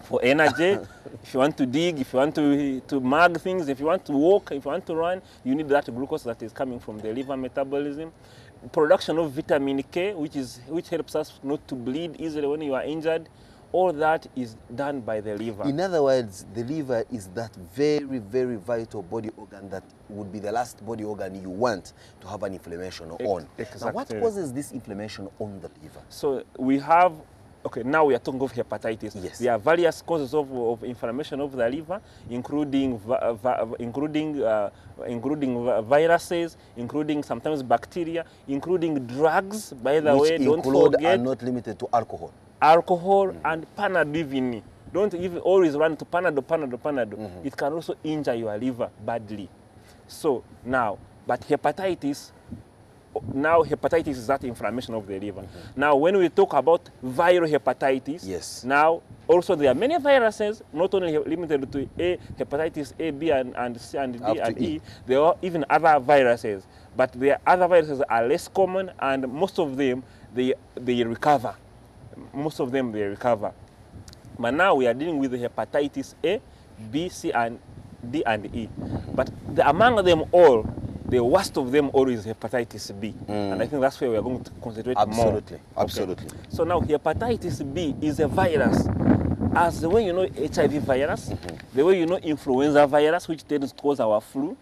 For energy. If you want to dig, if you want to mug things, if you want to walk, if you want to run, you need that glucose that is coming from the liver metabolism. Production of vitamin K, which helps us not to bleed easily when you are injured. All that is done by the liver. In other words, the liver is that very, very vital body organ that would be the last body organ you want to have an inflammation on. Exactly. Now, what causes this inflammation on the liver? So we have, okay, now we are talking of hepatitis. Yes. There are various causes of inflammation of the liver, including viruses, including sometimes bacteria, including drugs, by the way, don't forget. Are not limited to alcohol. Alcohol and Panadol even. Don't even always run to Panadol. It can also injure your liver badly. So now, but hepatitis is that inflammation of the liver. Now, when we talk about viral hepatitis, now also there are many viruses, not only limited to hepatitis A, B, and C, and D, and E. There are even other viruses, but the other viruses are less common, and most of them, they recover. Most of them, they recover. But now we are dealing with the hepatitis A, B, C, and D, and E. But among them all, the worst of them all is hepatitis B. And I think that's where we are going to concentrate more. Absolutely. Okay. So now hepatitis B is a virus. As the way you know HIV virus, the way you know influenza virus, which tends to cause our flu,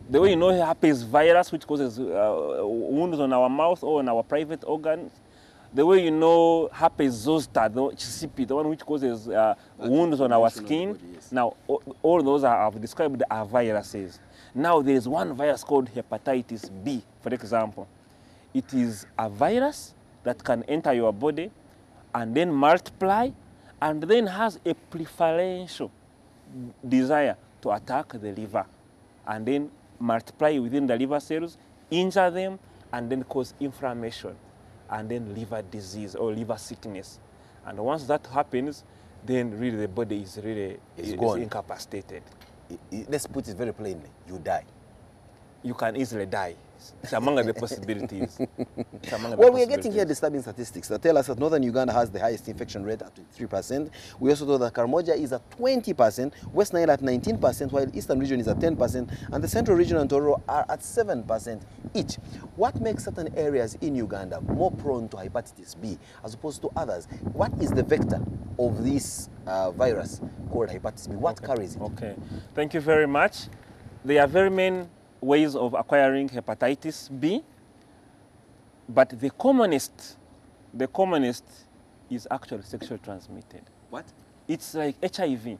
the way you know herpes virus, which causes wounds on our mouth or on our private organs, the way you know herpes zoster, the one which causes wounds on our skin. Now, all those I've described are viruses. Now, there is one virus called hepatitis B, for example. It is a virus that can enter your body and then multiply and then has a preferential desire to attack the liver and then multiply within the liver cells, injure them, and then cause inflammation, and then liver disease or liver sickness. And once that happens, then really the body is really incapacitated. Let's put it very plainly, you die. You can easily die. It's among the possibilities. Well, we are getting here disturbing statistics that tell us that northern Uganda has the highest infection rate at 23%. We also know that Karamoja is at 20%, West Nile at 19%, while Eastern region is at 10%, and the Central region and Tororo are at 7% each. What makes certain areas in Uganda more prone to hepatitis B as opposed to others? What is the vector of this virus called hepatitis B? What carries it? Okay, thank you very much. There are very many ways of acquiring hepatitis B, but the commonest is actually sexually transmitted. What? It's like HIV.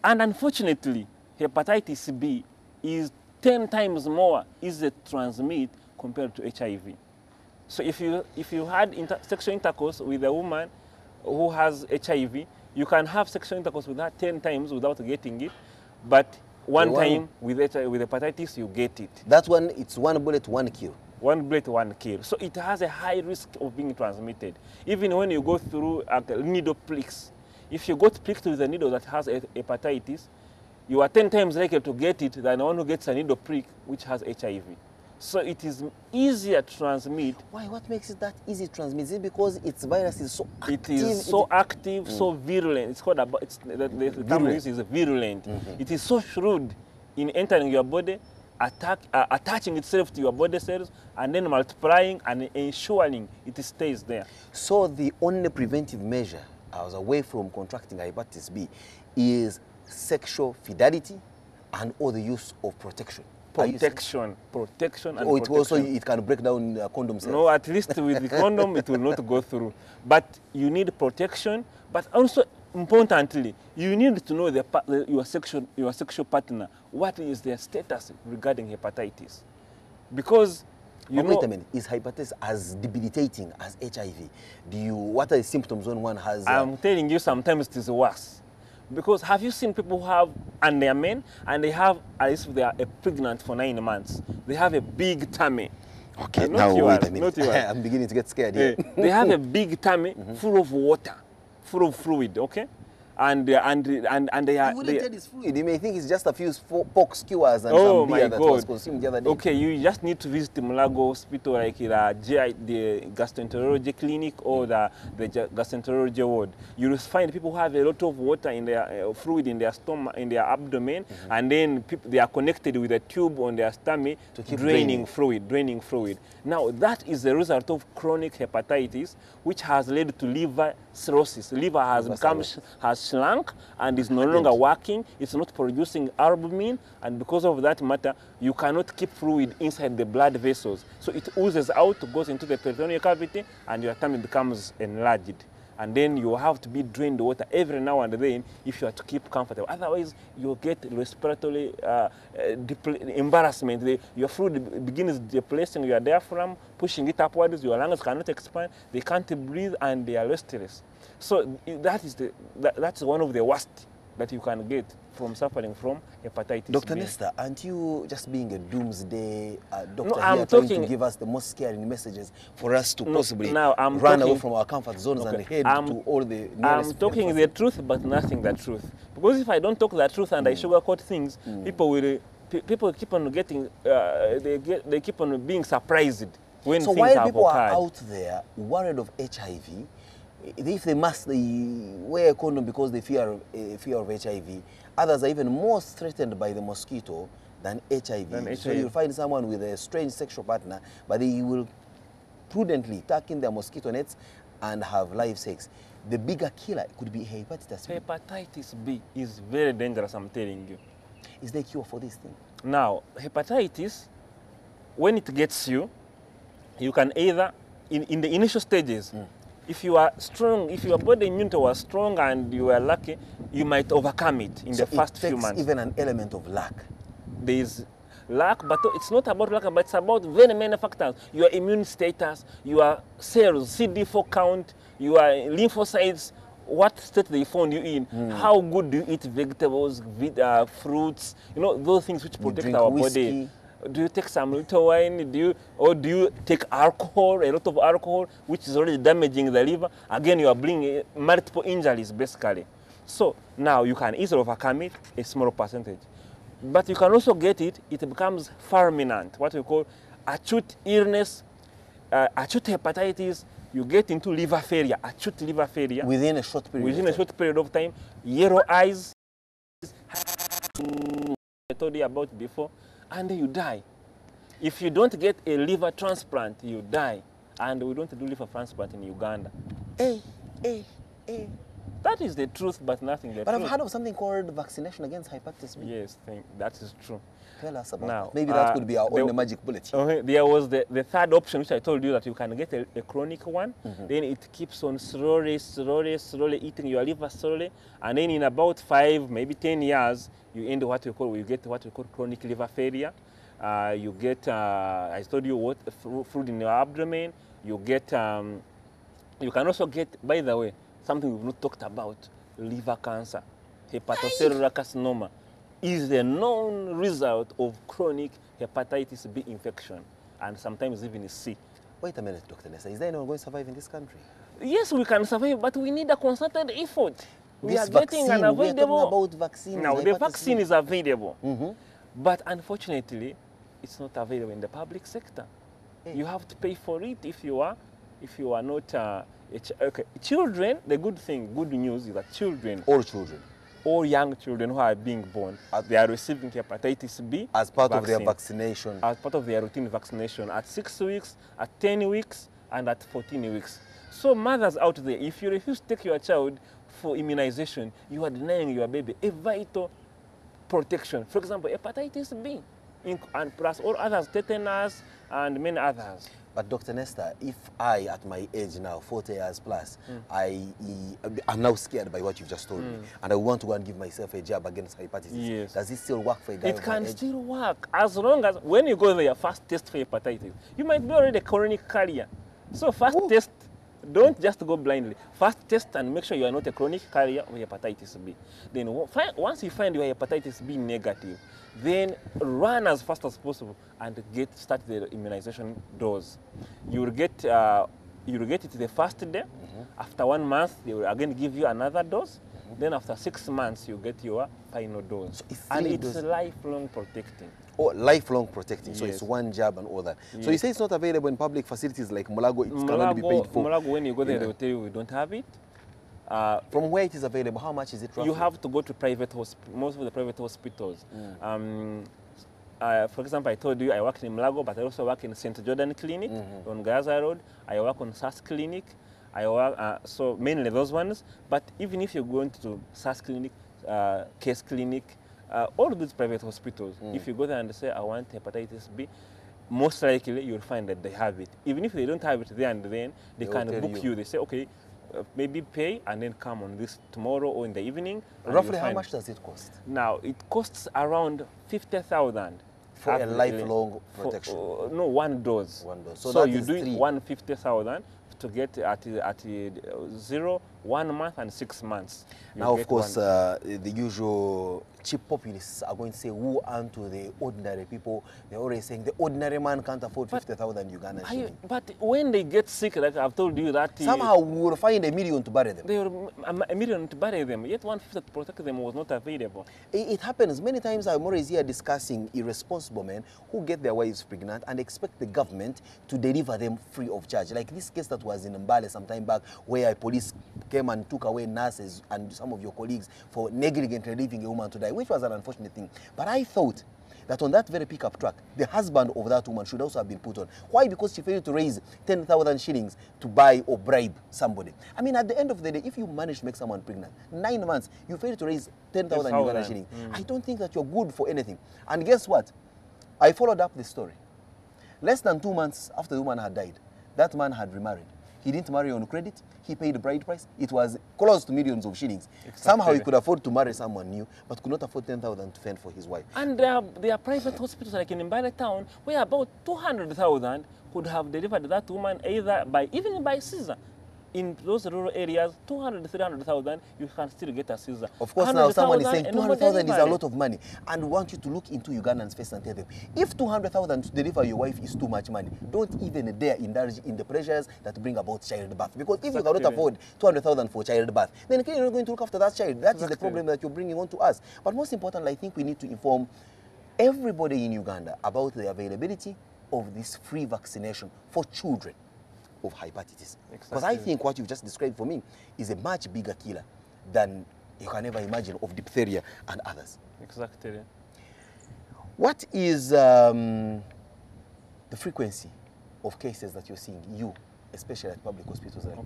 And unfortunately, hepatitis B is 10 times more easy to transmit compared to HIV. So if you had sexual intercourse with a woman who has HIV, you can have sexual intercourse with her 10 times without getting it, but one time with hepatitis, you get it. That one, it's one bullet, one kill. One bullet, one kill. So it has a high risk of being transmitted. Even when you go through a needle pricks, if you got pricked with a needle that has hepatitis, you are 10 times likely to get it than one who gets a needle prick which has HIV. So it is easier to transmit. Why? What makes it that easy to transmit? Is it because its virus is so active? It is so active, so virulent. It's called the term used is virulent. It is so shrewd in entering your body, attaching itself to your body cells, and then multiplying and ensuring it stays there. So the only preventive measure away from contracting hepatitis B is sexual fidelity and or the use of protection. Protection. Protection and Or it protection. also it can break down condom cells? No, at least with the condom it will not go through. But you need protection, but also importantly, you need to know your sexual partner, what is their status regarding hepatitis. Because you know, wait a minute, is hepatitis as debilitating as HIV? What are the symptoms when one has... I'm telling you, sometimes it is worse. Because have you seen people who have, and they are men, and they have, as if they are pregnant for 9 months, they have a big tummy. Okay, now wait a minute. I'm beginning to get scared here. They have a big tummy full of water, full of fluid, okay? And they are... You wouldn't tell it's fluid. You may think it's just a few pork skewers and some beer that was consumed the other day. Okay, you just need to visit Mulago Hospital, like the gastroenterology clinic or the gastroenterology ward. You will find people who have a lot of water in their fluid in their stomach, in their abdomen, and then they are connected with a tube on their stomach to keep draining fluid. Now, that is the result of chronic hepatitis, which has led to liver cirrhosis. Liver has shrunk and is no longer working. It's not producing albumin, and because of that matter, you cannot keep fluid inside the blood vessels. So it oozes out, goes into the peritoneal cavity, and your tummy becomes enlarged. And then you have to be drained water every now and then if you are to keep comfortable. Otherwise, you get respiratory embarrassment. Your fluid begins depleting your diaphragm, pushing it upwards. Your lungs cannot expand. They can't breathe, and they are restless. So that's one of the worst that you can get from suffering from hepatitis Dr. B. Nesta, aren't you just being a doomsday doctor No, here, I'm trying talking, to give us the most scaring messages for us to possibly I'm run talking, away from our comfort zones and head to all the nearest... I'm talking the truth, but nothing the truth. Because if I don't talk the truth and I sugarcoat things, people keep on getting, they keep on being surprised when so things while have people occurred. are out there worried of HIV, if they must wear a condom because they fear of HIV, others are even more threatened by the mosquito than HIV. So you'll find someone with a strange sexual partner, but they will prudently tuck in their mosquito nets and have live sex. The bigger killer could be hepatitis B. Hepatitis B is very dangerous, I'm telling you. Is there a cure for this thing? Now, hepatitis, when it gets you, you can either, in the initial stages, if you are strong, if your body immunity was strong and you are lucky, you might overcome it in the first few months. Even an element of luck. There is luck, but it's not about luck, but it's about very many factors. Your immune status, your cells, CD4 count, your lymphocytes, what state they found you in, how good do you eat vegetables, fruits, you know, those things which protect our body. Do you take some little wine? Do you take alcohol, a lot of alcohol, which is already damaging the liver? Again, you are bringing multiple injuries, basically. So now you can easily overcome it, a small percentage. But you can also get it, it becomes fulminant, what we call acute illness, acute hepatitis. You get into liver failure, acute liver failure. Within a short period Within a short period of time. Yellow eyes, I told you about before. And you die. If you don't get a liver transplant, you die. And we don't do liver transplant in Uganda. That is the truth, but nothing the truth. But I've heard of something called vaccination against hepatitis B. Yes, that is true. Tell us about now, that. Maybe that could be our own magic bullet. There was the third option, which I told you that you can get a chronic one. Then it keeps on slowly eating your liver slowly. And then in about 5, maybe 10 years, you get what we call chronic liver failure. You get, I told you, what fluid in your abdomen. You get, you can also get, by the way, something we've not talked about, liver cancer, hepatocellular carcinoma, is the known result of chronic hepatitis B infection, and sometimes even C. Wait a minute, Dr. Nesta, is there anyone going to survive in this country? Yes, we can survive, but we need a concerted effort. We are getting an available... We are talking about vaccine. Now, the vaccine is available, but unfortunately, it's not available in the public sector. You have to pay for it if you are not... Children, the good news is that children... All young children who are being born, they are receiving hepatitis B as part of their vaccination. As part of their routine vaccination at 6 weeks, at 10 weeks, and at 14 weeks. So mothers out there, if you refuse to take your child for immunization, you are denying your baby a vital protection. For example, hepatitis B. and plus all others, tetanus and many others. But Dr. Nesta, if I, at my age now, 40 years plus, I'm now scared by what you've just told me, and I want to go and give myself a jab against hepatitis, yes. Does it still work for a guy It of can my age? still work as long as when you go there, first test for hepatitis. You might be already a chronic carrier. So first test, don't just go blindly. First test and make sure you are not a chronic carrier of hepatitis B. Then once you find your hepatitis B negative, then run as fast as possible and start the immunization dose. You will get it the first day. After 1 month, they will again give you another dose. Then after 6 months, you get your final dose. So and it's lifelong protecting. Oh, lifelong protecting. Yes. So it's one jab and all that. Yes. So you say it's not available in public facilities like Mulago. It can only be paid for. Mulago, when you go there, they will tell you we don't have it. From where it is available, how much is it roughly? You have to go to private hospitals, most of the private hospitals. For example, I told you I work in Mulago, but I also work in St. Jordan Clinic on Gaza Road. I work on SAS Clinic. I work, so mainly those ones. But even if you're going to SAS Clinic, Case Clinic, all of these private hospitals, if you go there and say, I want hepatitis B, most likely you'll find that they have it. Even if they don't have it there and then, they can book you. They say, okay, maybe pay and then come on this tomorrow or in the evening. Roughly how much does it cost? Now, it costs around 50,000. For a lifelong protection? No, one dose. One dose. So you do it 150,000 to get at 0, 1 month and 6 months. Now, of course, the usual cheap populists are going to say, who unto the ordinary people? They're always saying the ordinary man can't afford 50,000 Uganda shillings. But when they get sick, like I've told you that... Somehow we will find $1 million to bury them. They will, $1 million to bury them, yet 150 to protect them was not available. It happens. Many times I'm always here discussing irresponsible men who get their wives pregnant and expect the government to deliver them free of charge. Like this case that was in Mbale some time back, where police came and took away nurses and some of your colleagues for negligently leaving a woman to die, which was an unfortunate thing. But I thought that on that very pickup truck, the husband of that woman should also have been put on. Why? Because she failed to raise 10,000 shillings to buy or bribe somebody. I mean, at the end of the day, if you manage to make someone pregnant, 9 months, you fail to raise 10,000 Uganda shillings. I don't think that you're good for anything. And guess what? I followed up the story. Less than 2 months after the woman had died, that man had remarried. He didn't marry on credit. He paid the bride price. It was close to millions of shillings. Exactly. Somehow he could afford to marry someone new, but could not afford 10,000 to fend for his wife. And there are private hospitals like in Mbale town where about 200,000 could have delivered that woman even by Caesar. In those rural areas, 200,000, 300,000, you can still get a Caesar. Of course, now someone is saying 200,000 is a lot of money. And we want you to look into Ugandans' face and tell them, if 200,000 to deliver your wife is too much money, don't even dare indulge in the pressures that bring about childbirth. Because if you cannot afford 200,000 for childbirth, then you're not going to look after that child. That is the problem that you're bringing on to us. But most importantly, I think we need to inform everybody in Uganda about the availability of this free vaccination for children of hepatitis. Because I think what you've just described for me is a much bigger killer than you can ever imagine of diphtheria and others. Exactly. What is the frequency of cases that you're seeing, especially at public hospitals like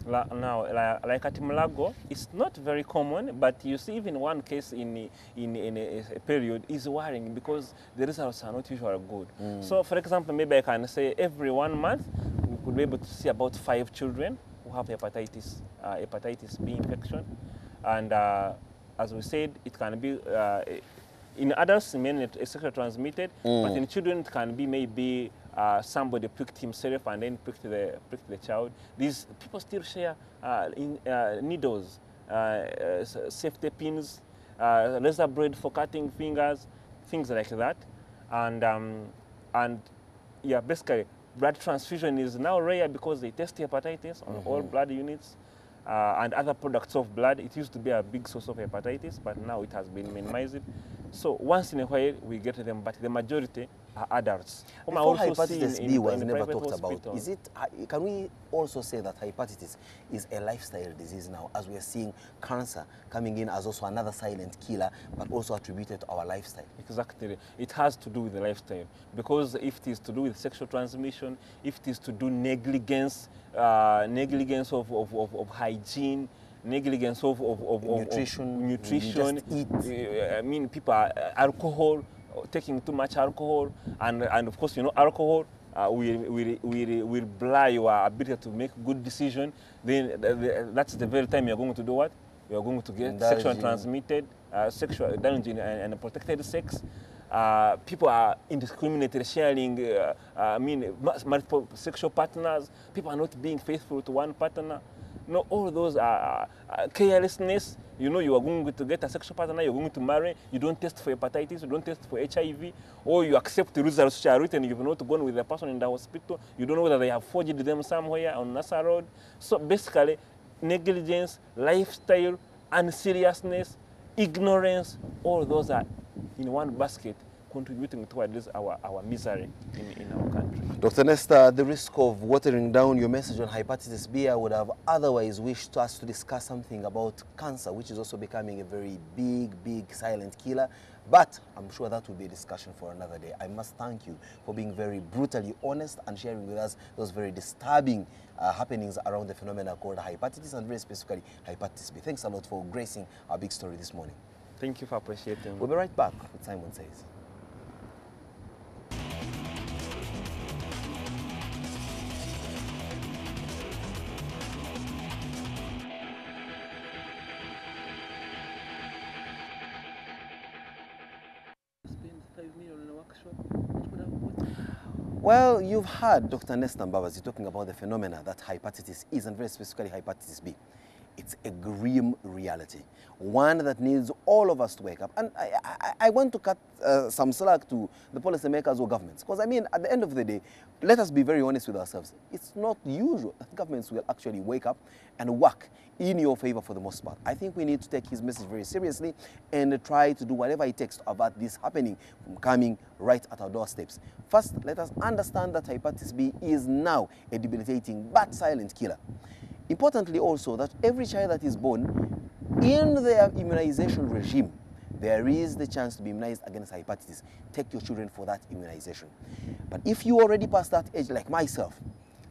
Mulago? Now, like at Mulago, it's not very common, but you see even one case in a period is worrying because the results are not usually good. So, for example, maybe I can say every 1 month, we could be able to see about 5 children who have hepatitis B infection. And as we said, it can be, in adults, mainly sexually transmitted, but in children, it can be maybe somebody pricked himself and then pricked the child. These people still share needles, safety pins, razor blade for cutting fingers, things like that. And yeah, basically, blood transfusion is now rare because they test hepatitis on all blood units and other products of blood. It used to be a big source of hepatitis, but now it has been minimized. So once in a while, we get them, but the majority are adults. Before hepatitis B was never talked about, is it, can we also say that hepatitis is a lifestyle disease now, as we are seeing cancer coming in as also another silent killer, but also attributed to our lifestyle? Exactly. It has to do with the lifestyle, because if it is to do with sexual transmission, if it is to do negligence, negligence of hygiene, negligence of nutrition. I mean, people are alcohol, taking too much alcohol, and of course, you know, alcohol will blur your ability to make good decision. Then that's the very time you're going to do what? You're going to get sexually transmitted, sexual indulging and protected sex. People are indiscriminately sharing, multiple sexual partners. People are not being faithful to one partner. No, all those are carelessness. You know, you are going to get a sexual partner, you're going to marry, you don't test for hepatitis, you don't test for HIV, or you accept the results which are written, you've not gone with the person in the hospital, you don't know whether they have forged them somewhere on NASA Road. So basically, negligence, lifestyle, unseriousness, ignorance, all those are in one basket, contributing towards our misery in our country. Dr. Nesta, the risk of watering down your message on hepatitis B, I would have otherwise wished us to discuss something about cancer, which is also becoming a very big silent killer. But I'm sure that will be a discussion for another day. I must thank you for being very brutally honest and sharing with us those very disturbing happenings around the phenomena called hepatitis, and very specifically hepatitis B. Thanks a lot for gracing our big story this morning. Thank you for appreciating me. We'll be right back with Simon Says. Well, you've heard Dr. Nesta Mbabazi talking about the phenomena that hepatitis is, and very specifically hepatitis B. It's a grim reality, one that needs all of us to wake up. And I want to cut some slack to the policymakers or governments, because I mean, at the end of the day, let us be very honest with ourselves. It's not usual that governments will actually wake up and work in your favor for the most part. I think we need to take his message very seriously and try to do whatever it takes to avert this happening from coming right at our doorsteps. First, let us understand that hepatitis B is now a debilitating but silent killer. Importantly also, that every child that is born in their immunization regime, there is the chance to be immunized against hepatitis. Take your children for that immunization. But if you already past that age, like myself,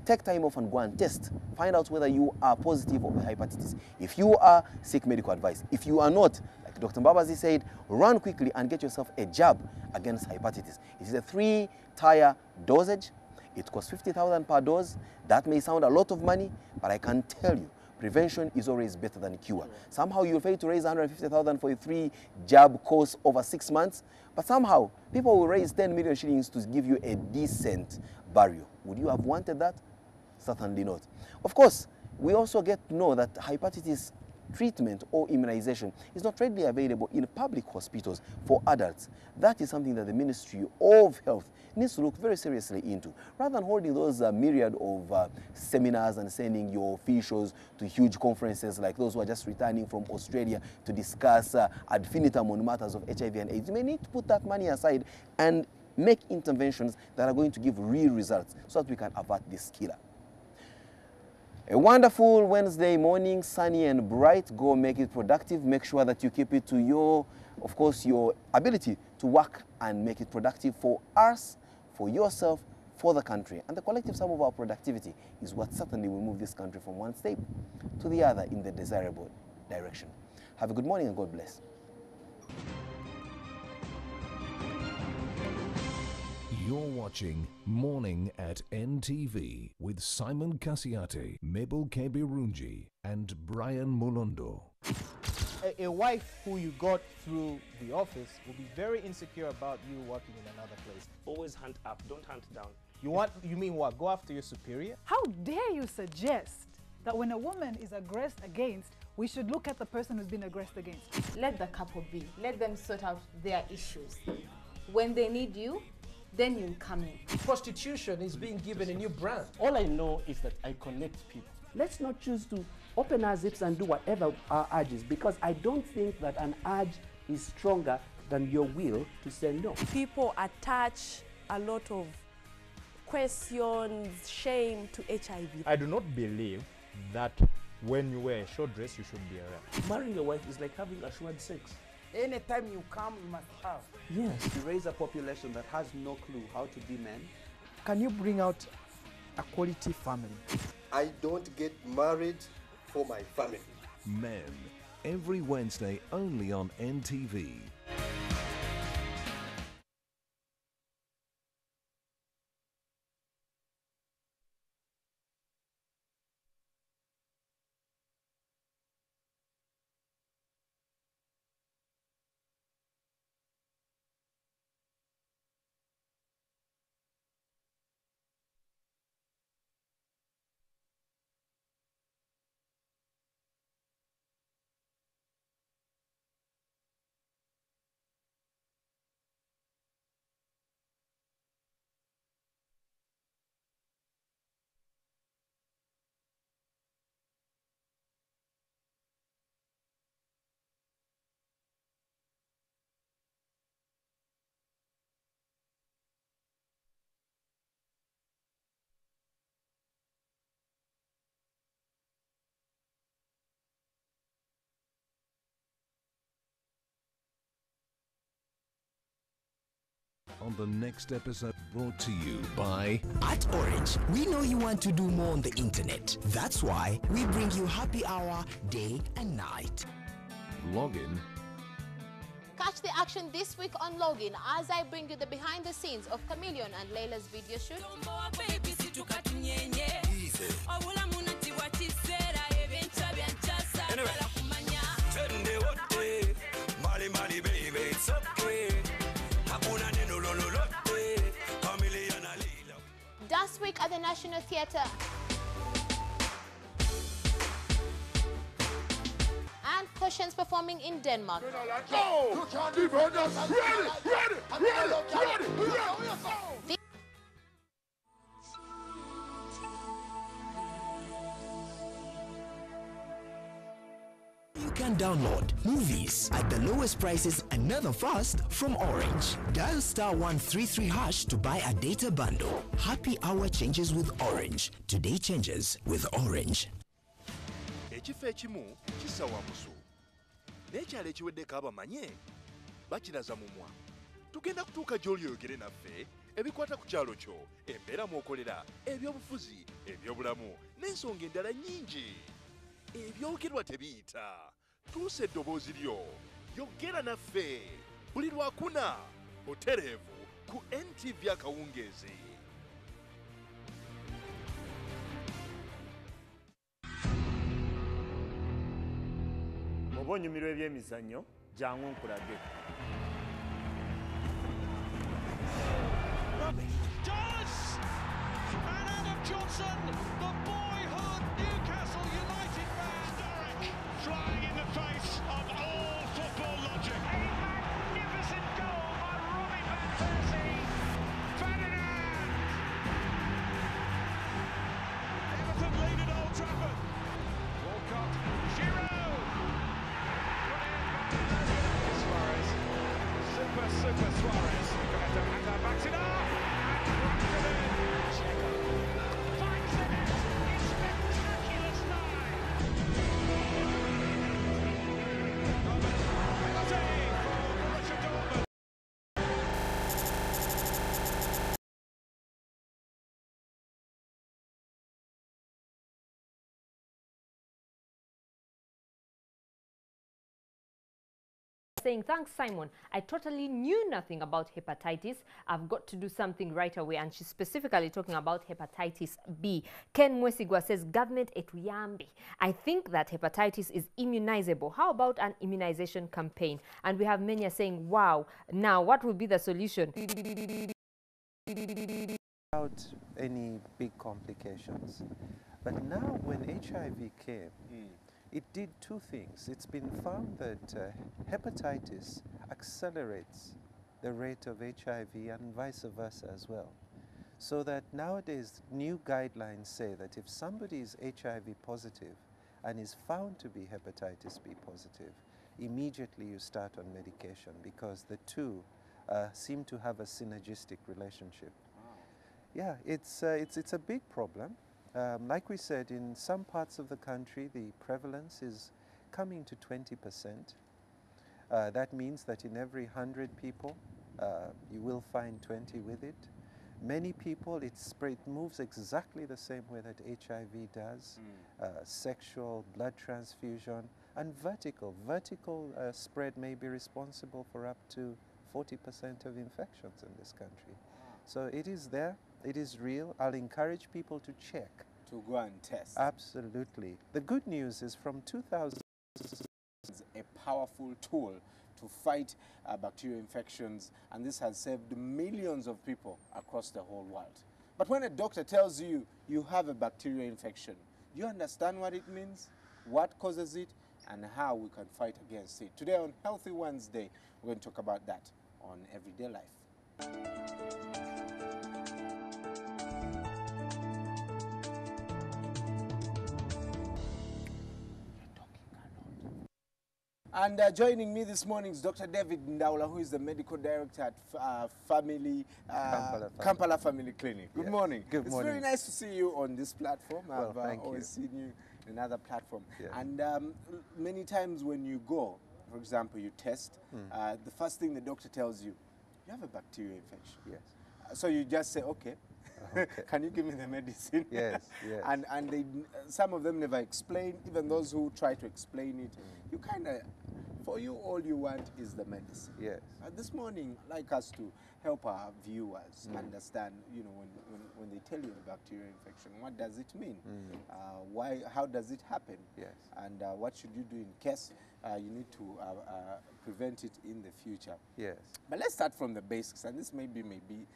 take time off and go and test. Find out whether you are positive of hepatitis. If you are, seek medical advice. If you are not, like Dr. Mbabazi said, run quickly and get yourself a jab against hepatitis. It is a 3-tier dosage. It costs 50,000 per dose. That may sound a lot of money, but I can tell you, prevention is always better than cure. Somehow you'll fail to raise 150,000 for a 3-jab course over 6 months, but somehow people will raise 10 million shillings to give you a decent burial. Would you have wanted that? Certainly not. Of course, we also get to know that hepatitis treatment or immunization is not readily available in public hospitals for adults. That is something that the Ministry of Health needs to look very seriously into. Rather than holding those myriad of seminars and sending your officials to huge conferences like those who are just returning from Australia to discuss ad infinitum on matters of HIV and AIDS, you may need to put that money aside and make interventions that are going to give real results so that we can avert this killer. A wonderful Wednesday morning, sunny and bright. Go make it productive. Make sure that you keep it to your, of course, your ability to work and make it productive for us, for yourself, for the country. And the collective sum of our productivity is what certainly will move this country from one step to the other in the desirable direction. Have a good morning and God bless. You're watching Morning at NTV with Simon Kasiate, Mabel Kebirunji, and Brian Molondo. A wife who you got through the office will be very insecure about you working in another place. Always hunt up, don't hunt down. You mean what? Go after your superior? How dare you suggest that when a woman is aggressed against, we should look at the person who's been aggressed against? Let the couple be. Let them sort out their issues. When they need you, then you'll come in. Prostitution is being given a new brand. All I know is that I connect people. Let's not choose to open our zips and do whatever our urge is, because I don't think that an urge is stronger than your will to say no. People attach a lot of questions, shame to HIV. I do not believe that when you wear a short dress, you should be around. Marrying your wife is like having assured sex. Anytime you come, you must have. Yes. To raise a population that has no clue how to be men. Can you bring out a quality family? I don't get married for my family. Men, every Wednesday only on NTV. on the next episode, brought to you by... At Orange, we know you want to do more on the internet. That's why we bring you happy hour day and night. Log in. Catch the action this week on Login as I bring you the behind the scenes of Chameleon and Layla's video shoot. Dust Week at the National Theatre. And Cushions performing in Denmark. Go! Ready! You can download movies at the lowest prices another fast from Orange. Dial *133# to buy a data bundle. Happy hour changes with Orange. Today changes with Orange. Ekifo ekimu kissa wamusu n'ekyalo ekiweddeko abamanye bakiraza mumwa. Tugenda kutuuka gy'oli oyogere naffe ebikwata ku kyalo kyo, embeera mw'okolera, ebyobufuzi, ebyobulamu n'ensonga endala nnyingi. Ebyogerwa tebiyita. Tuusa eddoboozi lyo, yogera naffe buli Lwakuna butereevu ku NTV Akawungeezi. Oba onyumirwa ebyemizannyo jangu nkulage. Does! And Adam Johnson, the boyhood Newcastle United man, Derek, flying in the face of all football logic. A magnificent goal by Robin van Persie. Ferdinand! Everton lead at Old Trafford. Walcott, Giroud! Suarez. Super Suarez. Gonna backs it up. Saying, thanks, Simon. I totally knew nothing about hepatitis. I've got to do something right away. And she's specifically talking about hepatitis B. Ken Mwesigwa says, government etuyambi. I think that hepatitis is immunizable. How about an immunization campaign? And we have many saying, wow, now what will be the solution? Without any big complications. But now when HIV came, it did two things. It's been found that hepatitis accelerates the rate of HIV and vice versa as well. So that nowadays new guidelines say that if somebody is HIV positive and is found to be hepatitis B positive, immediately you start on medication because the two seem to have a synergistic relationship. Yeah, it's a big problem. Like we said, in some parts of the country, the prevalence is coming to 20%. That means that in every 100 people, you will find 20 with it. Many people, it moves exactly the same way that HIV does. Sexual, blood transfusion, and vertical. Vertical spread may be responsible for up to 40% of infections in this country. So it is there. It is real. I'll encourage people to check. To go and test. Absolutely. The good news is from 2000, a powerful tool to fight bacterial infections, and this has saved millions of people across the whole world. But when a doctor tells you you have a bacterial infection, do you understand what it means, what causes it, and how we can fight against it? Today on Healthy Wednesday, we're going to talk about that on Everyday Life. And joining me this morning is Dr. David Ndaula, who is the medical director at Kampala Family Clinic. Good morning. Good morning. It's very nice to see you on this platform. Well, I've always seen you in another platform. Yeah. And many times when you go, for example, you test, the first thing the doctor tells you, you have a bacterial infection. Yes. So you just say, okay, can you give me the medicine? Yes, yes. And they, some of them never explain, even those who try to explain it. You kind of, for you, all you want is the medicine. Yes. This morning, I'd like us to help our viewers understand, you know, when they tell you a bacterial infection, what does it mean? Why, how does it happen? Yes. And what should you do in case you need to prevent it in the future? Yes. But let's start from the basics, and this maybe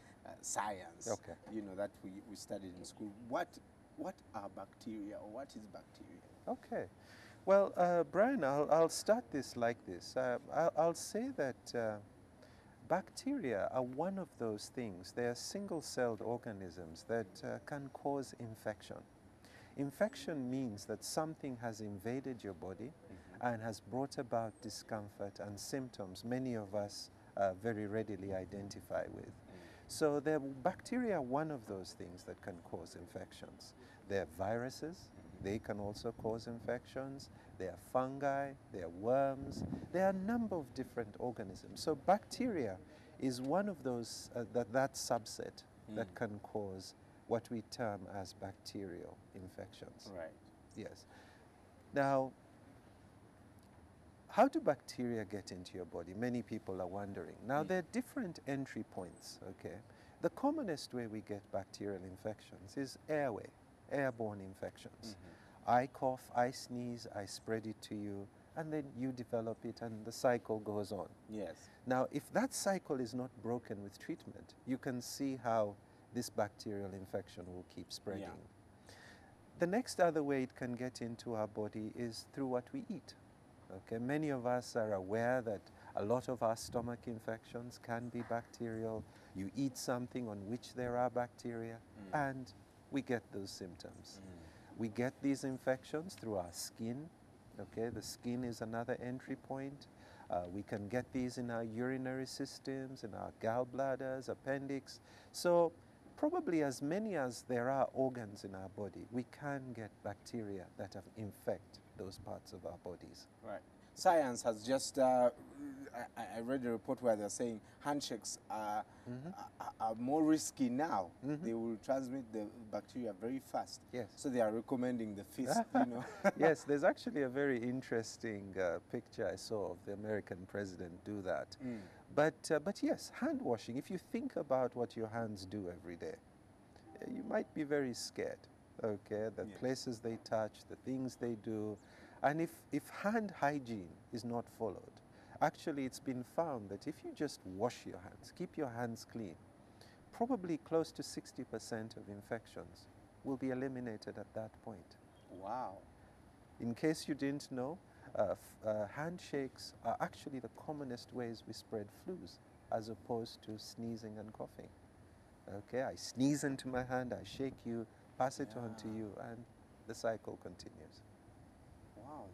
science, okay, you know, that we studied in school. What are bacteria, or what is bacteria? Okay. Well, Brian, I'll start this like this. I'll say that bacteria are one of those things. They are single-celled organisms that can cause infection. Infection means that something has invaded your body and has brought about discomfort and symptoms many of us very readily identify with. So the bacteria are one of those things that can cause infections. They're viruses. They can also cause infections. There are fungi, there are worms, there are a number of different organisms. So bacteria is one of those, that subset that can cause what we term as bacterial infections. Right. Yes. Now, how do bacteria get into your body? Many people are wondering. Now, there are different entry points, okay? The commonest way we get bacterial infections is airway, airborne infections. I cough, I sneeze, I spread it to you, and then you develop it and the cycle goes on. Yes. Now, if that cycle is not broken with treatment, you can see how this bacterial infection will keep spreading. Yeah. The next other way it can get into our body is through what we eat. Okay, many of us are aware that a lot of our stomach infections can be bacterial. You eat something on which there are bacteria, and we get those symptoms. We get these infections through our skin. Okay, the skin is another entry point. We can get these in our urinary systems, in our gallbladders, appendix. So probably as many as there are organs in our body, we can get bacteria that infect those parts of our bodies. Right. Science has just, I read a report where they're saying handshakes are more risky now. They will transmit the bacteria very fast. Yes. So they are recommending the fist, you know. Yes, there's actually a very interesting picture I saw of the American president do that. But yes, hand washing, if you think about what your hands do every day, you might be very scared, okay, the places they touch, the things they do. And if hand hygiene is not followed, actually it's been found that if you just wash your hands, keep your hands clean, probably close to 60% of infections will be eliminated at that point. Wow. In case you didn't know, handshakes are actually the commonest ways we spread flus, as opposed to sneezing and coughing. Okay, I sneeze into my hand, I shake you, pass it on to you, and the cycle continues. Wow,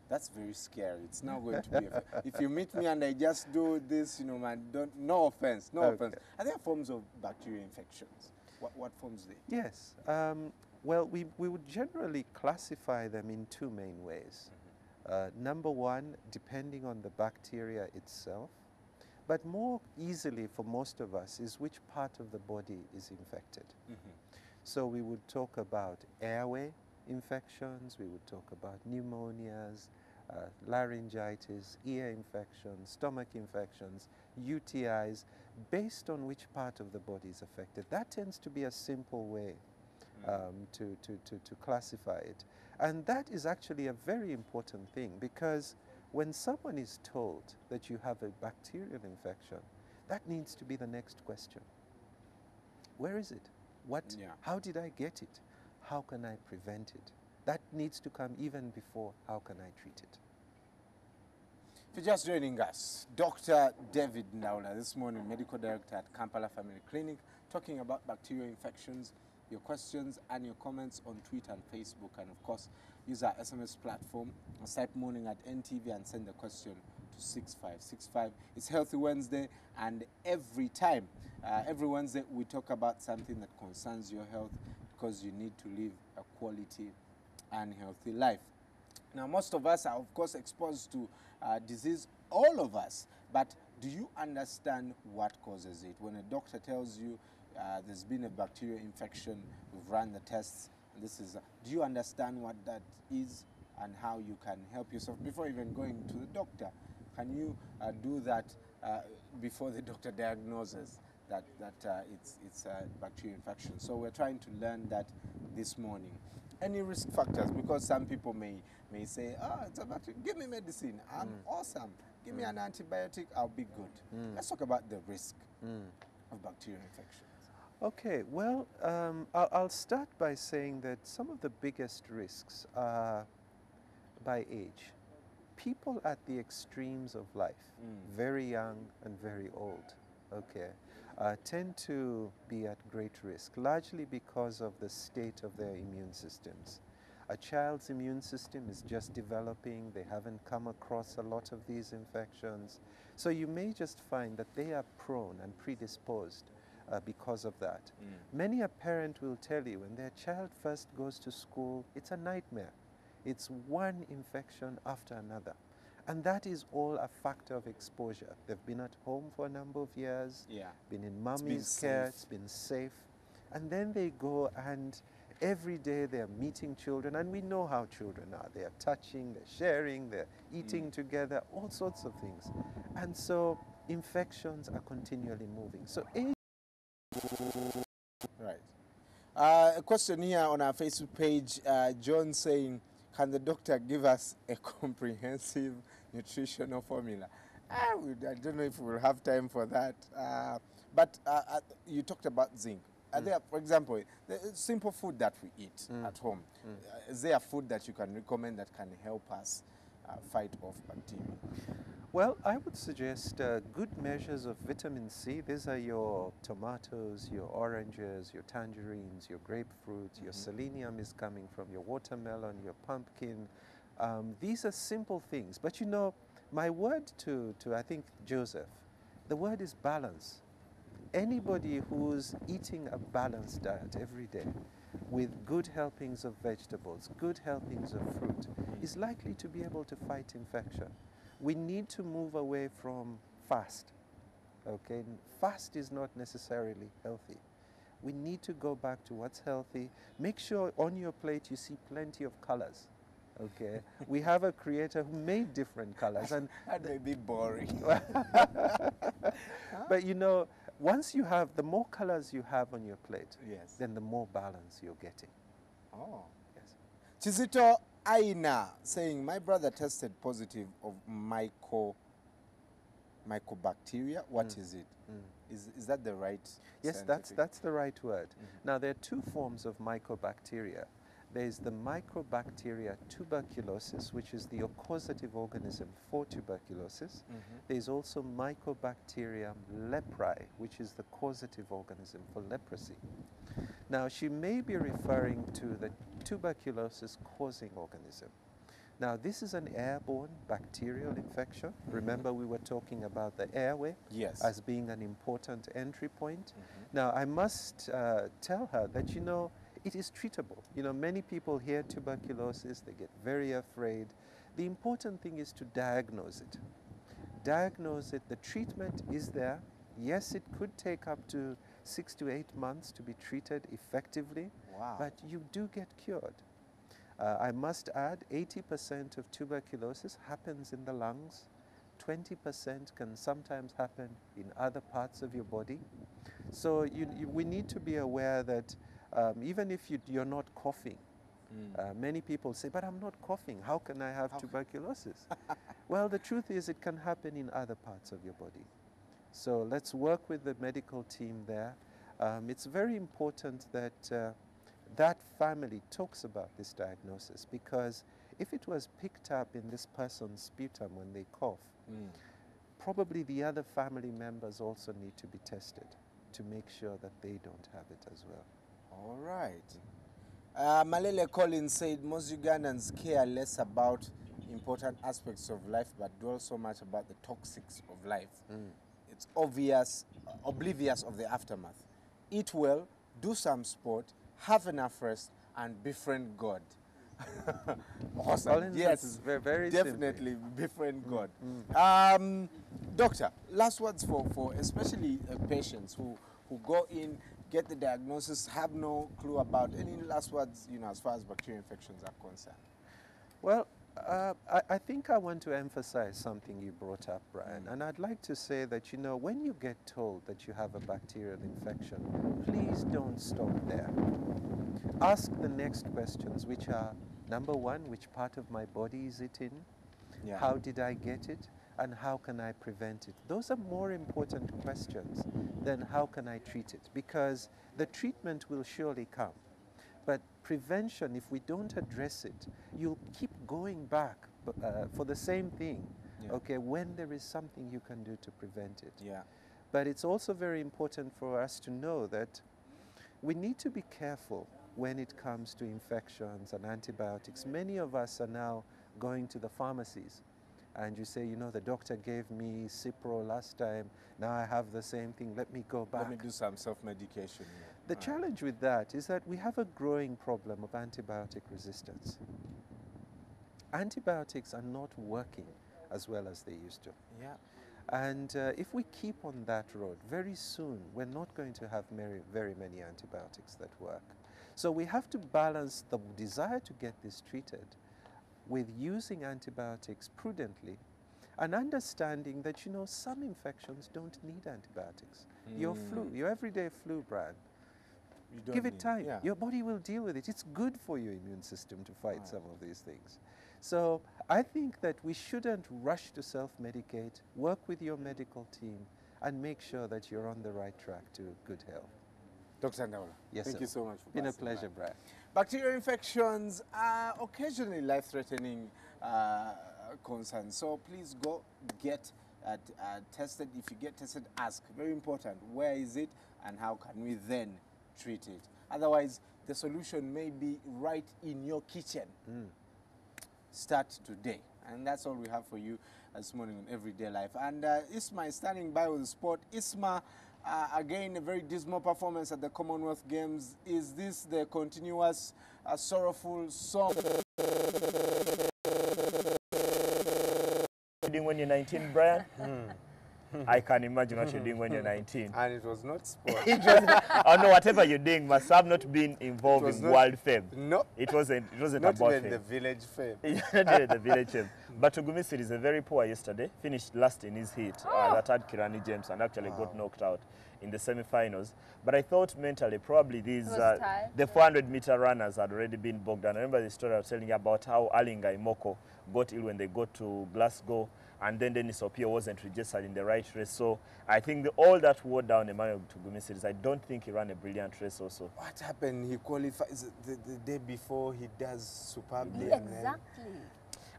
that's very scary. It's not going to be. If you meet me and I just do this, you know, man, no offense, no offense. Are there forms of bacterial infections? What forms are they? Yes. Well, we would generally classify them in two main ways. Number one, depending on the bacteria itself, but more easily for most of us is which part of the body is infected. So we would talk about airway infections, we would talk about pneumonias, laryngitis, ear infections, stomach infections, UTIs, based on which part of the body is affected. That tends to be a simple way to classify it. And that is actually a very important thing, because when someone is told that you have a bacterial infection, that needs to be the next question. Where is it? How did I get it? How can I prevent it? That needs to come even before how can I treat it. If you're just joining us, Dr. David Ndaula, this morning Medical Director at Kampala Family Clinic, talking about bacterial infections. Your questions and your comments on Twitter and Facebook, and of course use our SMS platform. Type morning at NTV and send the question to 6565. It's Healthy Wednesday, and every Wednesday we talk about something that concerns your health, because you need to live a quality and healthy life. Now, most of us are, of course, exposed to disease, all of us, but Do you understand what causes it? When a doctor tells you there's been a bacterial infection, we've run the tests, this is, do you understand what that is and how you can help yourself before even going to the doctor? Can you do that before the doctor diagnoses that it's a bacterial infection? So we're trying to learn that this morning. Any risk factors? Because some people may say, oh, it's a bacteria, give me medicine, I'm awesome. Give me an antibiotic, I'll be good. Let's talk about the risk of bacterial infections. Okay, well, I'll start by saying that some of the biggest risks are by age. People at the extremes of life, very young and very old, okay, tend to be at great risk, largely because of the state of their immune systems. A child's immune system is just developing, they haven't come across a lot of these infections, so you may just find that they are prone and predisposed because of that. Many a parent will tell you when their child first goes to school, it's a nightmare. It's one infection after another. And that is all a factor of exposure. They've been at home for a number of years, been in mommy's care, it's been safe. And then they go and every day they're meeting children, and we know how children are. They're touching, they're sharing, they're eating together, all sorts of things. And so infections are continually moving. So right. A question here on our Facebook page, John saying, can the doctor give us a comprehensive nutritional formula? I don't know if we'll have time for that. But you talked about zinc. Are there, for example, the simple food that we eat at home, is there a food that you can recommend that can help us fight off bacteria? Well, I would suggest good measures of vitamin C. These are your tomatoes, your oranges, your tangerines, your grapefruit, your selenium is coming from your watermelon, your pumpkin. These are simple things. But you know, my word to I think, Joseph, the word is balance. Anybody who's eating a balanced diet every day with good helpings of vegetables, good helpings of fruit, is likely to be able to fight infection. We need to move away from fast, okay? Fast is not necessarily healthy. We need to go back to what's healthy. Make sure on your plate you see plenty of colors, okay? We have a creator who made different colors. And that may be boring. But you know, once you have, the more colors you have on your plate, then the more balance you're getting. Oh. Yes. Chizito Aina saying, my brother tested positive of mycobacteria. What is it? Is that the right Yes, that's the right word. Now, there are two forms of mycobacteria. There's the Mycobacteria tuberculosis, which is the causative organism for tuberculosis. There's also Mycobacterium leprae, which is the causative organism for leprosy. Now, she may be referring to the tuberculosis causing organism. Now, this is an airborne bacterial infection. Remember, we were talking about the airway as being an important entry point. Now, I must tell her that, you know, it is treatable. You know, many people hear tuberculosis, they get very afraid. The important thing is to diagnose it. Diagnose it, the treatment is there. Yes, it could take up to 6 to 8 months to be treated effectively, but you do get cured. I must add, 80% of tuberculosis happens in the lungs. 20% can sometimes happen in other parts of your body. So we need to be aware that even if you're not coughing, many people say, but I'm not coughing, how can I have tuberculosis? Well, the truth is it can happen in other parts of your body. So let's work with the medical team there. It's very important that that family talks about this diagnosis, because if it was picked up in this person's sputum when they cough, probably the other family members also need to be tested to make sure that they don't have it as well. All right. Malele Collins said most Ugandans care less about important aspects of life but dwell so much about the toxics of life. It's oblivious of the aftermath. Eat well, do some sport, have enough rest, and befriend God. Awesome. All Yes, is very, very definitely befriend God. Doctor, last words for especially patients who go in, get the diagnosis, have no clue about any last words, as far as bacterial infections are concerned. Well, I think I want to emphasize something you brought up, Brian, and I'd like to say that, when you get told that you have a bacterial infection, please don't stop there. Ask the next questions, which are, number one, which part of my body is it in? Yeah. How did I get it? And how can I prevent it? Those are more important questions than how can I treat it, because the treatment will surely come. But prevention, if we don't address it, you'll keep going back for the same thing, okay, when there is something you can do to prevent it. Yeah. But it's also very important for us to know that we need to be careful when it comes to infections and antibiotics. Many of us are now going to the pharmacies and you say, the doctor gave me Cipro last time, now I have the same thing, let me go back. Let me do some self-medication. The challenge with that is that we have a growing problem of antibiotic resistance. Antibiotics are not working as well as they used to. Yeah. And if we keep on that road, very soon we're not going to have very many antibiotics that work. So we have to balance the desire to get this treated with using antibiotics prudently and understanding that, some infections don't need antibiotics. Your flu, your everyday flu, Brian, give it time. Yeah. Your body will deal with it. It's good for your immune system to fight some of these things. So I think that we shouldn't rush to self-medicate, work with your medical team, and make sure that you're on the right track to good health. Dr. Ndaula, yes, thank sir. you so much for Been a passing pleasure, by. Brian. Bacterial infections are occasionally life-threatening concerns. So please go get tested. If you get tested, ask. Very important. Where is it and how can we then treat it? Otherwise, the solution may be right in your kitchen. Start today. And that's all we have for you this morning on Everyday Life. And Isma is standing by with the sport. Isma, again, a very dismal performance at the Commonwealth Games. Is this the continuous sorrowful song? Doing when you're 19, Brian? I can imagine what you're doing when you're 19. And it was not sport. Oh no, whatever you're doing must have not been involved in World Fame. No. It wasn't not about even fame. the village fame. The village fame. But Tugumisi is a very poor yesterday. Finished last in his heat. That had Kirani James and actually got knocked out in the semi-finals. But I thought mentally probably these the 400-meter runners had already been bogged down. I remember the story I was telling you about how Alinga Imoko got ill when they got to Glasgow, and then Dennis Opio wasn't registered in the right race. So I think all that wore down Emmanuel Tugumisi. I don't think he ran a brilliant race also. What happened? He qualifies the day before, he does superbly. Exactly.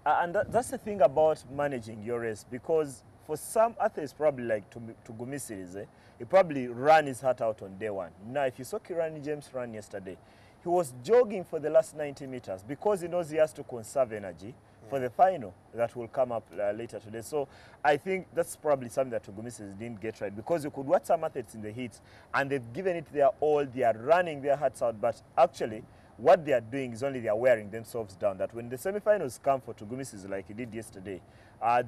And that's the thing about managing your race, because for some athletes, probably like Tugumisi, he probably ran his heart out on day one. Now, if you saw Kirani James run yesterday, he was jogging for the last 90 meters because he knows he has to conserve energy for the final that will come up later today. So I think that's probably something that Tugumisi didn't get right, because you could watch some athletes in the heats and they've given it their all, they are running their hearts out, but actually what they are doing is only they are wearing themselves down. That when the semi-finals come for Tugumisi like he did yesterday,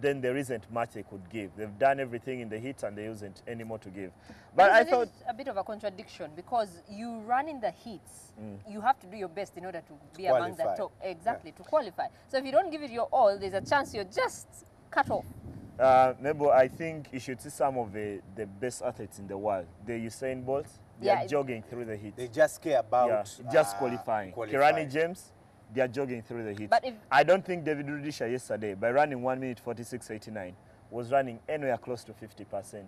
then there isn't much they could give. They've done everything in the heats and there isn't any more to give. But I thought a bit of a contradiction, because you run in the heats, you have to do your best in order to be among the top. Exactly, to qualify. So if you don't give it your all, there's a chance you're just cut off. Maybe I think you should see some of the best athletes in the world. The Usain Bolt, they are jogging through the heat. They just care about just qualifying. Kirani James, they are jogging through the heat. But I don't think David Rudisha yesterday, by running 1 minute 46.89, was running anywhere close to 50%.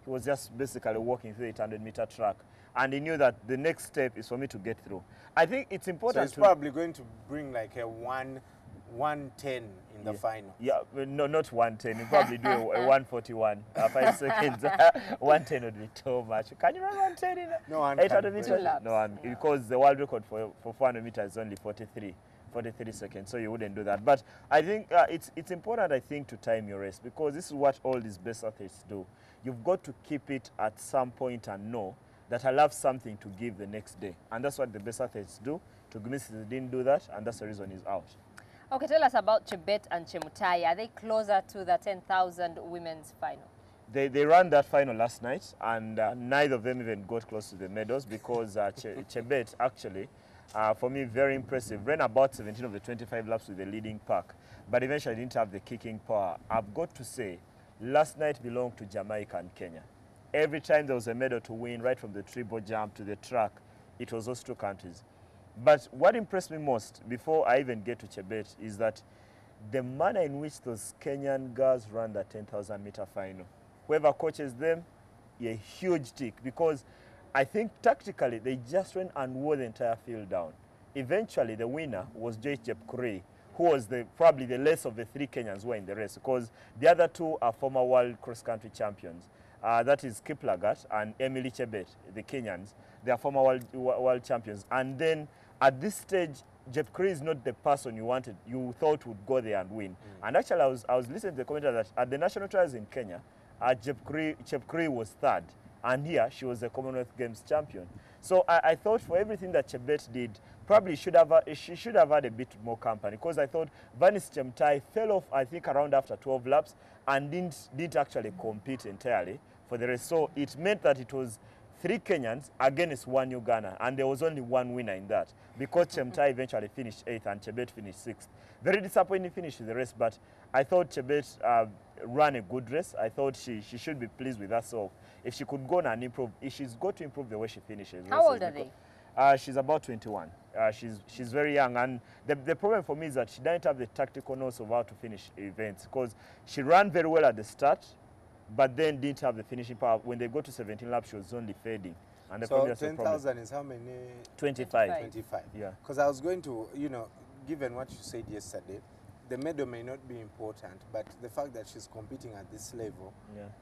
He was just basically walking through the 800-meter track. And he knew that the next step is for me to get through. I think it's important. So he's probably going to bring like a 110 in the final. Yeah, no, not 110. He'll probably do a 141, 5 seconds. 110 would be too much. Can you run 110 in no, 800 meters? No, because the world record for 400 meters is only 43 seconds, so you wouldn't do that. But I think it's important, I think, to time your race, because this is what all these best athletes do. You've got to keep it at some point and know that I'll have something to give the next day. And that's what the best athletes do. Tugumisiri didn't do that, and that's the reason he's out. Okay, tell us about Chebet and Chemutai. Are they closer to the 10,000 women's final? They ran that final last night, and neither of them even got close to the medals because Chebet actually, for me, very impressive. Ran about 17 of the 25 laps with the leading pack, but eventually didn't have the kicking power. I've got to say, last night belonged to Jamaica and Kenya. Every time there was a medal to win, right from the triple jump to the track, it was those two countries. But what impressed me most, before I even get to Chebet, is that the manner in which those Kenyan girls ran the 10,000 meter final. Whoever coaches them, a huge tick, because I think tactically they just went and wore the entire field down. Eventually the winner was Joyce Chepkurui, who was probably the less of the three Kenyans who were in the race, because the other two are former world cross-country champions. That is Kiplagat and Emily Chebet, the Kenyans. They are former world champions. And then at this stage, Chepkurui is not the person you thought would go there and win. And actually, I was listening to the commentator that at the national trials in Kenya, Chepkurui was third. And here, she was the Commonwealth Games champion. So I thought for everything that Chebet did, probably she should have had a bit more company, because I thought Vanis Chemutai fell off, I think, around after 12 laps and didn't actually compete entirely for the race. So it meant that it was 3 Kenyans against 1 Uganda, and there was only 1 winner in that, because Chemutai eventually finished 8th and Chebet finished 6th. Very disappointing finish to the race, but I thought Chebet ran a good race. I thought she should be pleased with herself. If she could go on and improve, she's got to improve the way she finishes. How old are they? She's about 21. She's very young, and the problem for me is that she didn't have the tactical knowledge of how to finish events, because she ran very well at the start, but then didn't have the finishing power. When they go to 17 laps, she was only fading. And so 10,000 is how many? 25. 25. Yeah. Because I was going to, given what you said yesterday, the medal may not be important, but the fact that she's competing at this level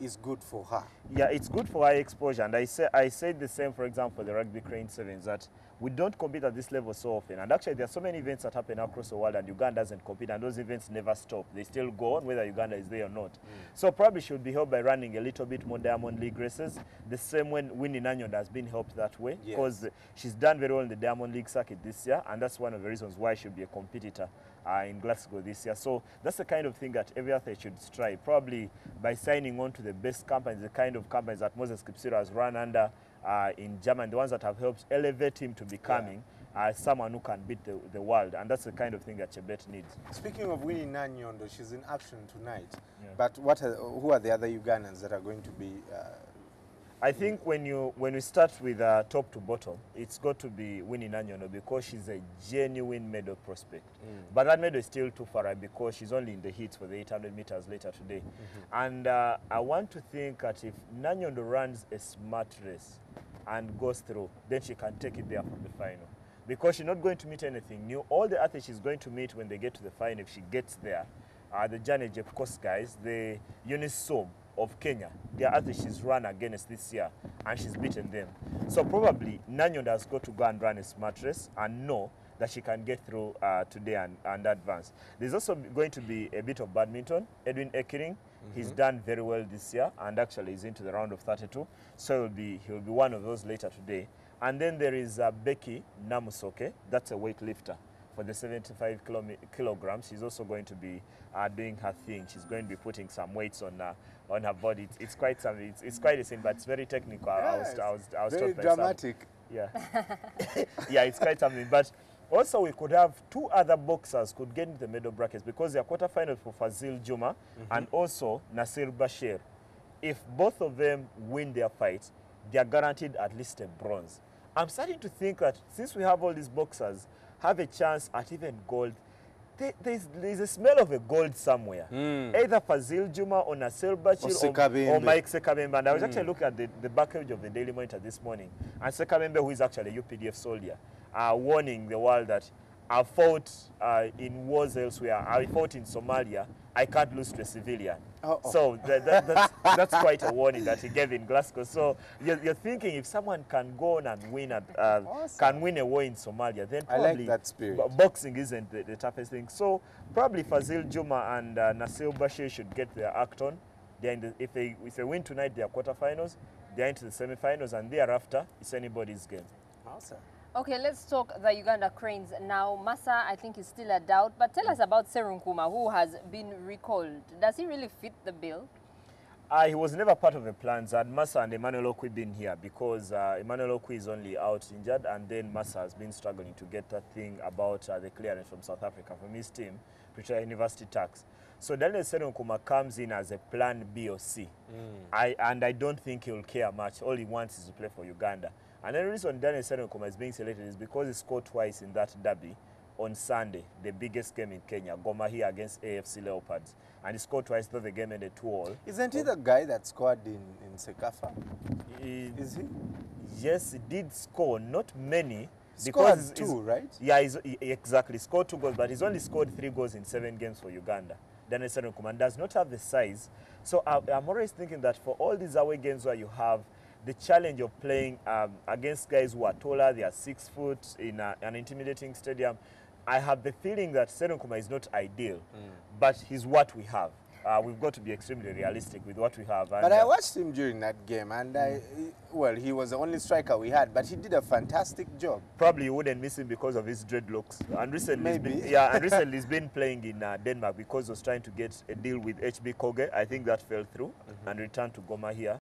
is good for her. Yeah, it's good for her exposure. And I said the same, for example, the Rugby Crane Sevens, that we don't compete at this level so often. And actually, there are so many events that happen across the world, and Uganda doesn't compete, and those events never stop. They still go on, whether Uganda is there or not. So probably she would be helped by running a little bit more Diamond League races, the same when Winnie Nanyonda has been helped that way, because she's done very well in the Diamond League circuit this year, and that's one of the reasons why she'll be a competitor in Glasgow this year. So that's the kind of thing that every athlete should strive, probably by signing on to the best companies, the kind of companies that Moses Kipsiro has run under in Germany, the ones that have helped elevate him to becoming someone who can beat the world. And that's the kind of thing that Chebet needs. Speaking of Winnie Nanyondo, she's in action tonight. But who are the other Ugandans that are going to be... I think when we start with top to bottom, it's got to be Winnie Nanyondo, because she's a genuine medal prospect. But that medal is still too far out, because she's only in the heats for the 800 meters later today. And I want to think that if Nanyondo runs a smart race and goes through, then she can take it there for the final. Because she's not going to meet anything new. All the athletes she's going to meet when they get to the final, if she gets there, are the Janet Jepkos guys, the Eunice Som of Kenya. They are athletes she's run against this year, and she's beaten them. So probably Nanyondo has got to go and run a smart race and know that she can get through today and advance. There's also going to be a bit of badminton. Edwin Ekiring, he's done very well this year, and actually is into the round of 32. So he'll be one of those later today. And then there is Becky Namusoke. That's a weightlifter for the 75 kilograms. She's also going to be doing her thing. She's going to be putting some weights on her body. It's quite something. It's quite a thing, but it's very technical. I was very taught by dramatic. Yeah. Yeah, it's quite something. But also we could have 2 other boxers could get into the medal brackets, because they are quarterfinals for Fazil Juma and also Nasir Bashir. If both of them win their fights, they are guaranteed at least a bronze. I'm starting to think that since we have all these boxers have a chance at even gold, there's a smell of a gold somewhere. Either Fazil Juma or Nasir Bashir or Mike Sekabembe. And I was actually looking at the back page of the Daily Monitor this morning, and Sekabembe, who is actually a UPDF soldier, warning the world that I fought in wars elsewhere. I fought in Somalia. I can't lose to a civilian. So that's quite a warning that he gave in Glasgow. So you're thinking, if someone can go on and win can win a war in Somalia, then probably I like that spirit. Boxing isn't the toughest thing. So probably Fazil Juma and Nasir Bashir should get their act on. If they win tonight, they are quarterfinals. They're into the semifinals, and thereafter, it's anybody's game. Awesome. Okay, let's talk the Uganda Cranes. Now, Massa, I think, is still a doubt, but tell us about Serunkuma, who has been recalled. Does he really fit the bill? He was never part of the plans. Had Massa and Emmanuel Okwi been here, because Emmanuel Okwi is only out injured, and then Massa has been struggling to get that thing about the clearance from South Africa, from his team, Pretoria University Tax. So Daniel Serunkuma comes in as a plan B or C. And I don't think he'll care much. All he wants is to play for Uganda. And the reason Daniel Serunkuma is being selected is because he scored twice in that derby on Sunday, the biggest game in Kenya, Goma here against AFC Leopards. And he scored twice, though the game ended 2-2. Isn't he the guy that scored in Sekafa? Is he? Yes, he did score, not many. Scored two, right? Yeah, exactly. Scored 2 goals, but he's only scored 3 goals in 7 games for Uganda. Daniel Serunkuma does not have the size. So I'm always thinking that for all these away games where you have the challenge of playing against guys who are taller, they are 6 foot in an intimidating stadium, I have the feeling that Serunkuma is not ideal, but he's what we have. We've got to be extremely realistic with what we have. And but I watched him during that game, and well, he was the only striker we had, but he did a fantastic job. Probably you wouldn't miss him because of his dreadlocks. And recently, he's been playing in Denmark because he was trying to get a deal with HB Koge. I think that fell through and returned to Goma here.